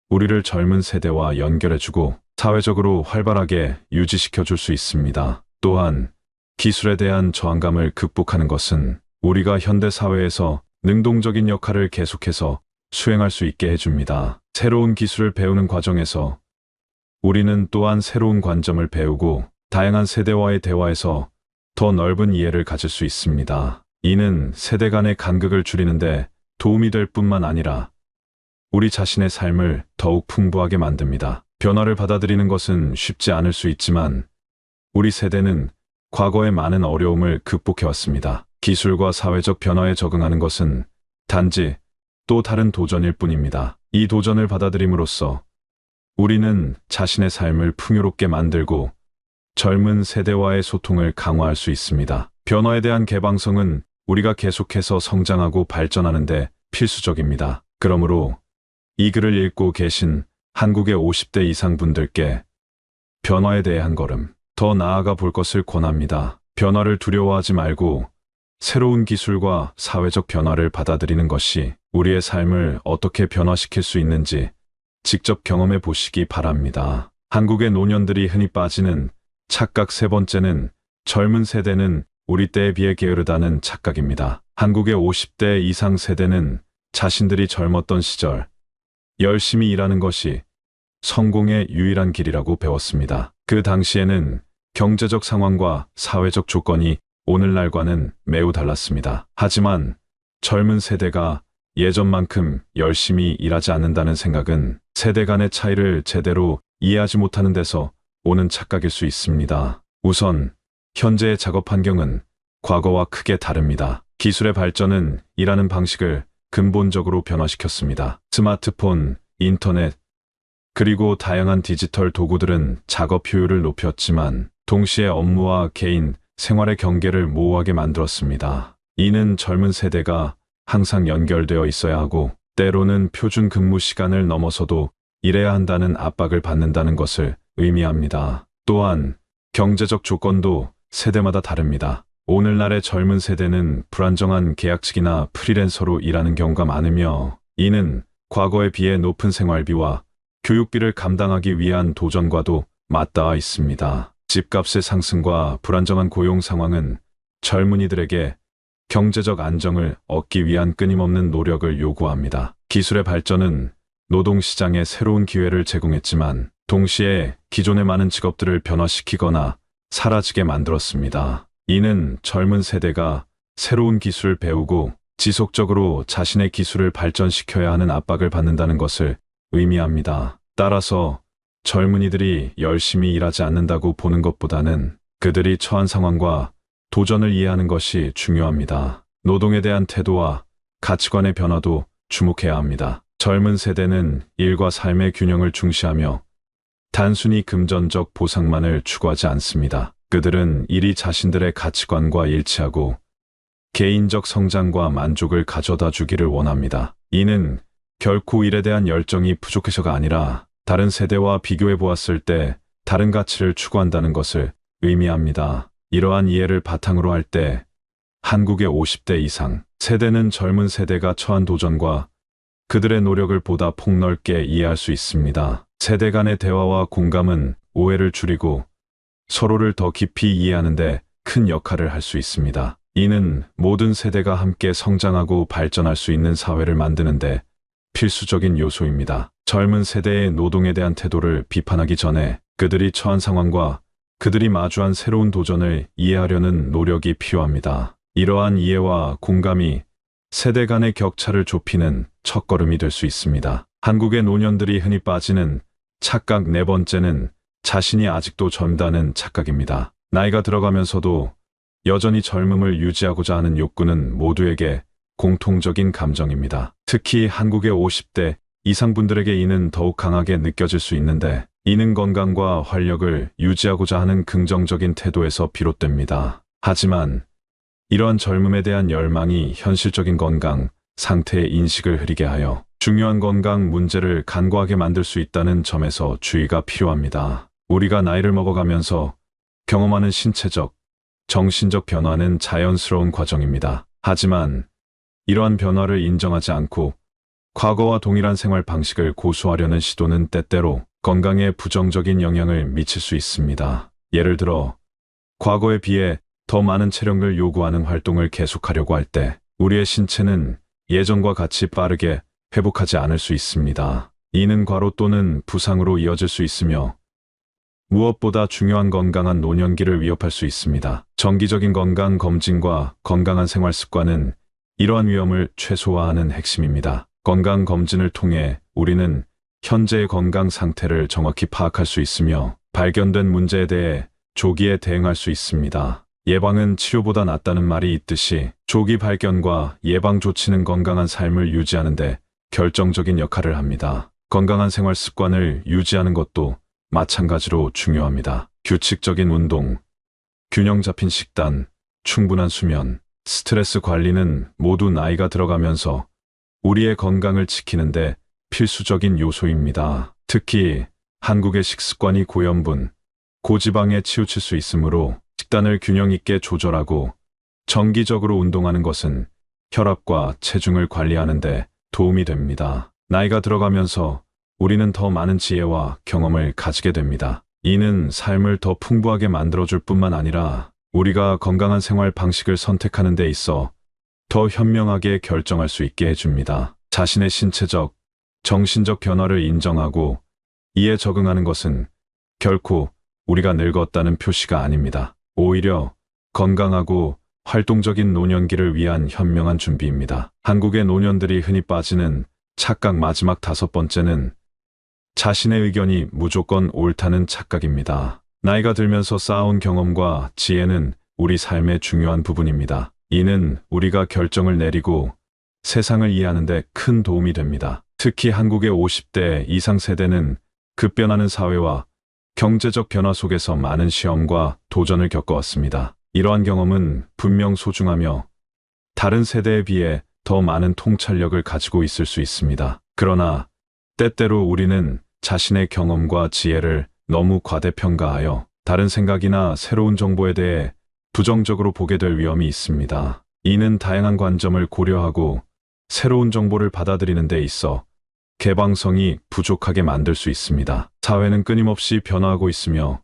우리를 젊은 세대와 연결해주고 사회적으로 활발하게 유지시켜줄 수 있습니다. 또한 기술에 대한 저항감을 극복하는 것은 우리가 현대 사회에서 능동적인 역할을 계속해서 수행할 수 있게 해줍니다. 새로운 기술을 배우는 과정에서 우리는 또한 새로운 관점을 배우고 다양한 세대와의 대화에서 더 넓은 이해를 가질 수 있습니다. 이는 세대 간의 간극을 줄이는데 도움이 될 뿐만 아니라 우리 자신의 삶을 더욱 풍부하게 만듭니다. 변화를 받아들이는 것은 쉽지 않을 수 있지만 우리 세대는 과거의 많은 어려움을 극복해왔습니다. 기술과 사회적 변화에 적응하는 것은 단지 또 다른 도전일 뿐입니다. 이 도전을 받아들임으로써 우리는 자신의 삶을 풍요롭게 만들고 젊은 세대와의 소통을 강화할 수 있습니다. 변화에 대한 개방성은 우리가 계속해서 성장하고 발전하는 데 필수적입니다. 그러므로 이 글을 읽고 계신 한국의 50대 이상 분들께 변화에 대해 한 걸음 더 나아가 볼 것을 권합니다. 변화를 두려워하지 말고 새로운 기술과 사회적 변화를 받아들이는 것이 우리의 삶을 어떻게 변화시킬 수 있는지 직접 경험해 보시기 바랍니다. 한국의 노년들이 흔히 빠지는 착각 세 번째는 젊은 세대는 우리 때에 비해 게으르다는 착각입니다. 한국의 50대 이상 세대는 자신들이 젊었던 시절 열심히 일하는 것이 성공의 유일한 길이라고 배웠습니다. 그 당시에는 경제적 상황과 사회적 조건이 오늘날과는 매우 달랐습니다. 하지만 젊은 세대가 예전만큼 열심히 일하지 않는다는 생각은 세대 간의 차이를 제대로 이해하지 못하는 데서 오는 착각일 수 있습니다. 우선 현재의 작업 환경은 과거와 크게 다릅니다. 기술의 발전은 일하는 방식을 근본적으로 변화시켰습니다. 스마트폰, 인터넷, 그리고 다양한 디지털 도구들은 작업 효율을 높였지만 동시에 업무와 개인 생활의 경계를 모호하게 만들었습니다. 이는 젊은 세대가 항상 연결되어 있어야 하고 때로는 표준 근무 시간을 넘어서도 일해야 한다는 압박을 받는다는 것을 의미합니다. 또한 경제적 조건도 세대마다 다릅니다. 오늘날의 젊은 세대는 불안정한 계약직이나 프리랜서로 일하는 경우가 많으며 이는 과거에 비해 높은 생활비와 교육비를 감당하기 위한 도전과도 맞닿아 있습니다. 집값의 상승과 불안정한 고용 상황은 젊은이들에게 경제적 안정을 얻기 위한 끊임없는 노력을 요구합니다. 기술의 발전은 노동시장에 새로운 기회를 제공했지만 동시에 기존의 많은 직업들을 변화시키거나 사라지게 만들었습니다. 이는 젊은 세대가 새로운 기술을 배우고 지속적으로 자신의 기술을 발전시켜야 하는 압박을 받는다는 것을 의미합니다. 따라서 젊은이들이 열심히 일하지 않는다고 보는 것보다는 그들이 처한 상황과 도전을 이해하는 것이 중요합니다. 노동에 대한 태도와 가치관의 변화도 주목해야 합니다. 젊은 세대는 일과 삶의 균형을 중시하며 단순히 금전적 보상만을 추구하지 않습니다. 그들은 일이 자신들의 가치관과 일치하고 개인적 성장과 만족을 가져다 주기를 원합니다. 이는 결코 일에 대한 열정이 부족해서가 아니라 다른 세대와 비교해 보았을 때 다른 가치를 추구한다는 것을 의미합니다. 이러한 이해를 바탕으로 할 때 한국의 50대 이상 세대는 젊은 세대가 처한 도전과 그들의 노력을 보다 폭넓게 이해할 수 있습니다. 세대 간의 대화와 공감은 오해를 줄이고 서로를 더 깊이 이해하는 데 큰 역할을 할 수 있습니다. 이는 모든 세대가 함께 성장하고 발전할 수 있는 사회를 만드는 데 필수적인 요소입니다. 젊은 세대의 노동에 대한 태도를 비판하기 전에 그들이 처한 상황과 그들이 마주한 새로운 도전을 이해하려는 노력이 필요합니다. 이러한 이해와 공감이 세대 간의 격차를 좁히는 첫걸음이 될 수 있습니다. 한국의 노년들이 흔히 빠지는 착각 네 번째는 자신이 아직도 젊다는 착각입니다. 나이가 들어가면서도 여전히 젊음을 유지하고자 하는 욕구는 모두에게 공통적인 감정입니다. 특히 한국의 50대 이상 분들에게 이는 더욱 강하게 느껴질 수 있는데 이는 건강과 활력을 유지하고자 하는 긍정적인 태도에서 비롯됩니다. 하지만 이러한 젊음에 대한 열망이 현실적인 건강 상태의 인식을 흐리게 하여 중요한 건강 문제를 간과하게 만들 수 있다는 점에서 주의가 필요합니다. 우리가 나이를 먹어가면서 경험하는 신체적, 정신적 변화는 자연스러운 과정입니다. 하지만 이러한 변화를 인정하지 않고 과거와 동일한 생활 방식을 고수하려는 시도는 때때로 건강에 부정적인 영향을 미칠 수 있습니다. 예를 들어 과거에 비해 더 많은 체력을 요구하는 활동을 계속하려고 할 때 우리의 신체는 예전과 같이 빠르게 회복하지 않을 수 있습니다. 이는 과로 또는 부상으로 이어질 수 있으며 무엇보다 중요한 건강한 노년기를 위협할 수 있습니다. 정기적인 건강 검진과 건강한 생활 습관은 이러한 위험을 최소화하는 핵심입니다. 건강 검진을 통해 우리는 현재의 건강 상태를 정확히 파악할 수 있으며 발견된 문제에 대해 조기에 대응할 수 있습니다. 예방은 치료보다 낫다는 말이 있듯이 조기 발견과 예방 조치는 건강한 삶을 유지하는 데 결정적인 역할을 합니다. 건강한 생활 습관을 유지하는 것도 마찬가지로 중요합니다. 규칙적인 운동, 균형 잡힌 식단, 충분한 수면, 스트레스 관리는 모두 나이가 들어가면서 우리의 건강을 지키는데 필수적인 요소입니다. 특히 한국의 식습관이 고염분, 고지방에 치우칠 수 있으므로 식단을 균형 있게 조절하고 정기적으로 운동하는 것은 혈압과 체중을 관리하는 데 도움이 됩니다. 나이가 들어가면서 우리는 더 많은 지혜와 경험을 가지게 됩니다. 이는 삶을 더 풍부하게 만들어줄 뿐만 아니라 우리가 건강한 생활 방식을 선택하는 데 있어 더 현명하게 결정할 수 있게 해줍니다. 자신의 신체적, 정신적 변화를 인정하고 이에 적응하는 것은 결코 우리가 늙었다는 표시가 아닙니다. 오히려 건강하고 활동적인 노년기를 위한 현명한 준비입니다. 한국의 노년들이 흔히 빠지는 착각 마지막 5번째는 자신의 의견이 무조건 옳다는 착각입니다. 나이가 들면서 쌓아온 경험과 지혜는 우리 삶의 중요한 부분입니다. 이는 우리가 결정을 내리고 세상을 이해하는 데 큰 도움이 됩니다. 특히 한국의 50대 이상 세대는 급변하는 사회와 경제적 변화 속에서 많은 시험과 도전을 겪어왔습니다. 이러한 경험은 분명 소중하며 다른 세대에 비해 더 많은 통찰력을 가지고 있을 수 있습니다. 그러나 때때로 우리는 자신의 경험과 지혜를 너무 과대평가하여 다른 생각이나 새로운 정보에 대해 부정적으로 보게 될 위험이 있습니다. 이는 다양한 관점을 고려하고 새로운 정보를 받아들이는 데 있어 개방성이 부족하게 만들 수 있습니다. 사회는 끊임없이 변화하고 있으며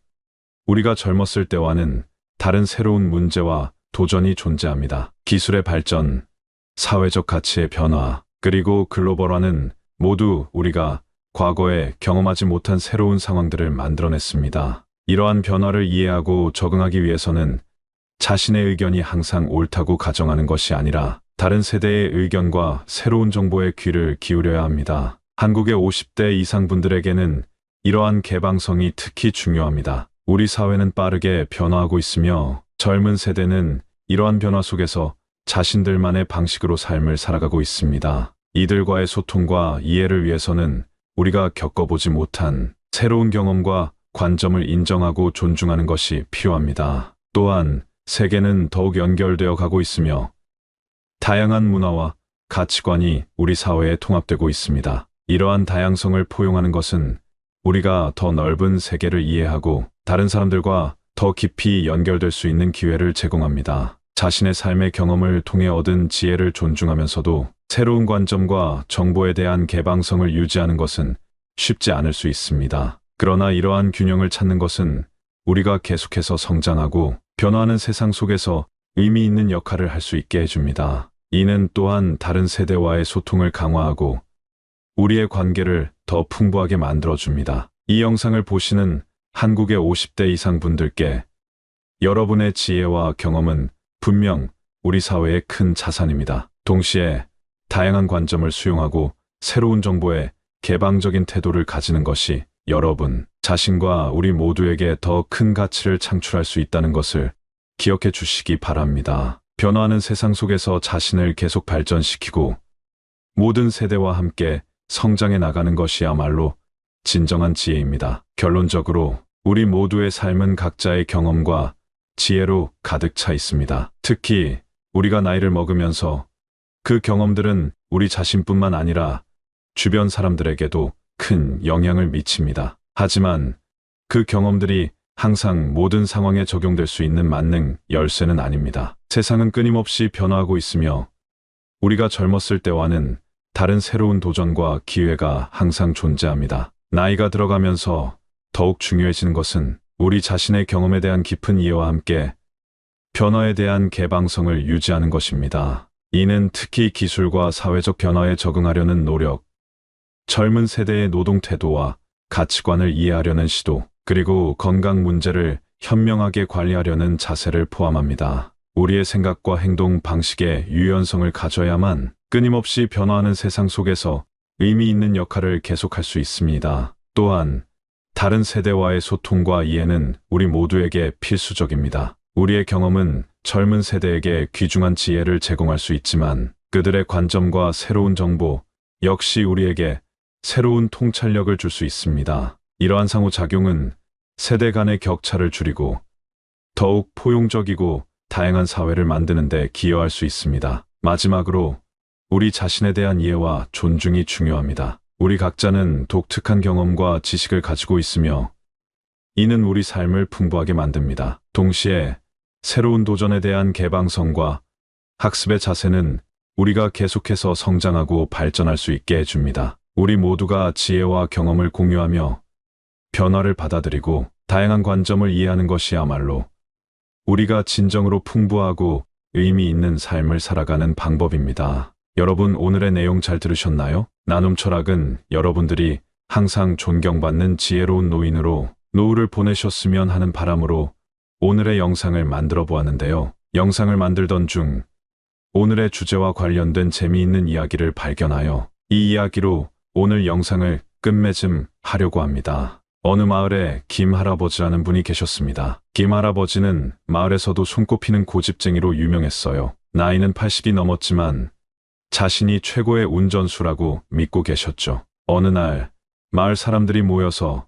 우리가 젊었을 때와는 다른 새로운 문제와 도전이 존재합니다. 기술의 발전, 사회적 가치의 변화, 그리고 글로벌화는 모두 우리가 과거에 경험하지 못한 새로운 상황들을 만들어냈습니다. 이러한 변화를 이해하고 적응하기 위해서는 자신의 의견이 항상 옳다고 가정하는 것이 아니라 다른 세대의 의견과 새로운 정보에 귀를 기울여야 합니다. 한국의 50대 이상 분들에게는 이러한 개방성이 특히 중요합니다. 우리 사회는 빠르게 변화하고 있으며 젊은 세대는 이러한 변화 속에서 자신들만의 방식으로 삶을 살아가고 있습니다. 이들과의 소통과 이해를 위해서는 우리가 겪어보지 못한 새로운 경험과 관점을 인정하고 존중하는 것이 필요합니다. 또한 세계는 더욱 연결되어 가고 있으며 다양한 문화와 가치관이 우리 사회에 통합되고 있습니다. 이러한 다양성을 포용하는 것은 우리가 더 넓은 세계를 이해하고 다른 사람들과 더 깊이 연결될 수 있는 기회를 제공합니다. 자신의 삶의 경험을 통해 얻은 지혜를 존중하면서도 새로운 관점과 정보에 대한 개방성을 유지하는 것은 쉽지 않을 수 있습니다. 그러나 이러한 균형을 찾는 것은 우리가 계속해서 성장하고 변화하는 세상 속에서 의미 있는 역할을 할 수 있게 해줍니다. 이는 또한 다른 세대와의 소통을 강화하고 우리의 관계를 더 풍부하게 만들어줍니다. 이 영상을 보시는 한국의 50대 이상 분들께 여러분의 지혜와 경험은 분명 우리 사회의 큰 자산입니다. 동시에 다양한 관점을 수용하고 새로운 정보에 개방적인 태도를 가지는 것이 여러분 자신과 우리 모두에게 더 큰 가치를 창출할 수 있다는 것을 기억해 주시기 바랍니다. 변화하는 세상 속에서 자신을 계속 발전시키고 모든 세대와 함께 성장해 나가는 것이야말로 진정한 지혜입니다. 결론적으로 우리 모두의 삶은 각자의 경험과 지혜로 가득 차 있습니다. 특히 우리가 나이를 먹으면서 그 경험들은 우리 자신뿐만 아니라 주변 사람들에게도 큰 영향을 미칩니다. 하지만 그 경험들이 항상 모든 상황에 적용될 수 있는 만능 열쇠는 아닙니다. 세상은 끊임없이 변화하고 있으며 우리가 젊었을 때와는 다른 새로운 도전과 기회가 항상 존재합니다. 나이가 들어가면서 더욱 중요해지는 것은 우리 자신의 경험에 대한 깊은 이해와 함께 변화에 대한 개방성을 유지하는 것입니다. 이는 특히 기술과 사회적 변화에 적응하려는 노력, 젊은 세대의 노동 태도와 가치관을 이해하려는 시도, 그리고 건강 문제를 현명하게 관리하려는 자세를 포함합니다. 우리의 생각과 행동 방식에 유연성을 가져야만 끊임없이 변화하는 세상 속에서 의미 있는 역할을 계속할 수 있습니다. 또한 다른 세대와의 소통과 이해는 우리 모두에게 필수적입니다. 우리의 경험은 젊은 세대에게 귀중한 지혜를 제공할 수 있지만 그들의 관점과 새로운 정보 역시 우리에게 새로운 통찰력을 줄 수 있습니다. 이러한 상호작용은 세대 간의 격차를 줄이고 더욱 포용적이고 다양한 사회를 만드는 데 기여할 수 있습니다. 마지막으로 우리 자신에 대한 이해와 존중이 중요합니다. 우리 각자는 독특한 경험과 지식을 가지고 있으며 이는 우리 삶을 풍부하게 만듭니다. 동시에 새로운 도전에 대한 개방성과 학습의 자세는 우리가 계속해서 성장하고 발전할 수 있게 해줍니다. 우리 모두가 지혜와 경험을 공유하며 변화를 받아들이고 다양한 관점을 이해하는 것이야말로 우리가 진정으로 풍부하고 의미 있는 삶을 살아가는 방법입니다. 여러분 오늘의 내용 잘 들으셨나요? 나눔 철학은 여러분들이 항상 존경받는 지혜로운 노인으로 노후를 보내셨으면 하는 바람으로 오늘의 영상을 만들어 보았는데요. 영상을 만들던 중 오늘의 주제와 관련된 재미있는 이야기를 발견하여 이 이야기로 오늘 영상을 끝맺음 하려고 합니다. 어느 마을에 김 할아버지라는 분이 계셨습니다. 김 할아버지는 마을에서도 손꼽히는 고집쟁이로 유명했어요. 나이는 80이 넘었지만 자신이 최고의 운전수라고 믿고 계셨죠. 어느 날 마을 사람들이 모여서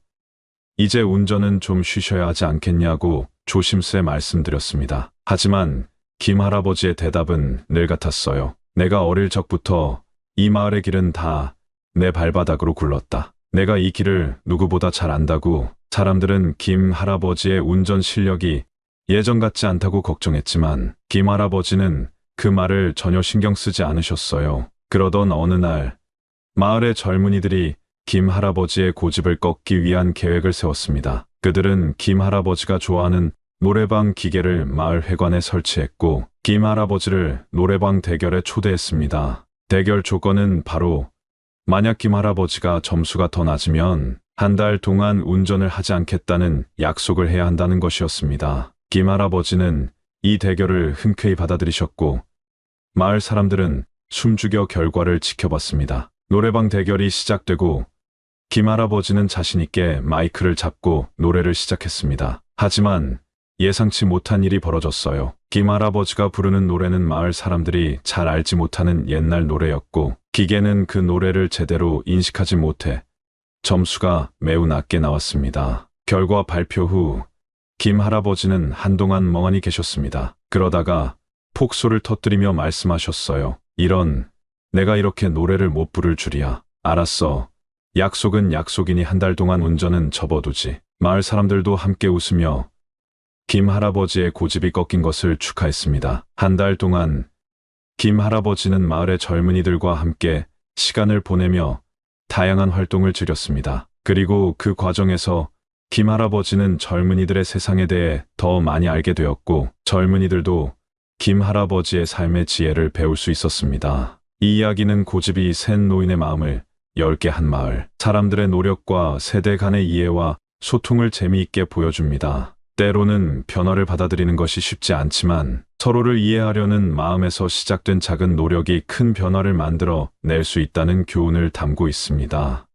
이제 운전은 좀 쉬셔야 하지 않겠냐고 조심스레 말씀드렸습니다. 하지만 김 할아버지의 대답은 늘 같았어요. 내가 어릴 적부터 이 마을의 길은 다 내 발바닥으로 굴렀다. 내가 이 길을 누구보다 잘 안다고. 사람들은 김 할아버지의 운전 실력이 예전 같지 않다고 걱정했지만 김 할아버지는 그 말을 전혀 신경 쓰지 않으셨어요. 그러던 어느 날 마을의 젊은이들이 김 할아버지의 고집을 꺾기 위한 계획을 세웠습니다. 그들은 김 할아버지가 좋아하는 노래방 기계를 마을 회관에 설치했고 김 할아버지를 노래방 대결에 초대했습니다. 대결 조건은 바로 만약 김 할아버지가 점수가 더 낮으면 한 달 동안 운전을 하지 않겠다는 약속을 해야 한다는 것이었습니다. 김 할아버지는 이 대결을 흔쾌히 받아들이셨고 마을 사람들은 숨죽여 결과를 지켜봤습니다. 노래방 대결이 시작되고 김 할아버지는 자신 있게 마이크를 잡고 노래를 시작했습니다. 하지만 예상치 못한 일이 벌어졌어요. 김 할아버지가 부르는 노래는 마을 사람들이 잘 알지 못하는 옛날 노래였고 기계는 그 노래를 제대로 인식하지 못해 점수가 매우 낮게 나왔습니다. 결과 발표 후 김 할아버지는 한동안 멍하니 계셨습니다. 그러다가 폭소를 터뜨리며 말씀하셨어요. 내가 이렇게 노래를 못 부를 줄이야. 알았어. 약속은 약속이니 한 달 동안 운전은 접어두지. 마을 사람들도 함께 웃으며 김 할아버지의 고집이 꺾인 것을 축하했습니다. 한 달 동안 김 할아버지는 마을의 젊은이들과 함께 시간을 보내며 다양한 활동을 즐겼습니다. 그리고 그 과정에서 김 할아버지는 젊은이들의 세상에 대해 더 많이 알게 되었고 젊은이들도 김 할아버지의 삶의 지혜를 배울 수 있었습니다. 이 이야기는 고집이 센 노인의 마음을 엷게 한 마을, 사람들의 노력과 세대 간의 이해와 소통을 재미있게 보여줍니다. 때로는 변화를 받아들이는 것이 쉽지 않지만 서로를 이해하려는 마음에서 시작된 작은 노력이 큰 변화를 만들어 낼 수 있다는 교훈을 담고 있습니다.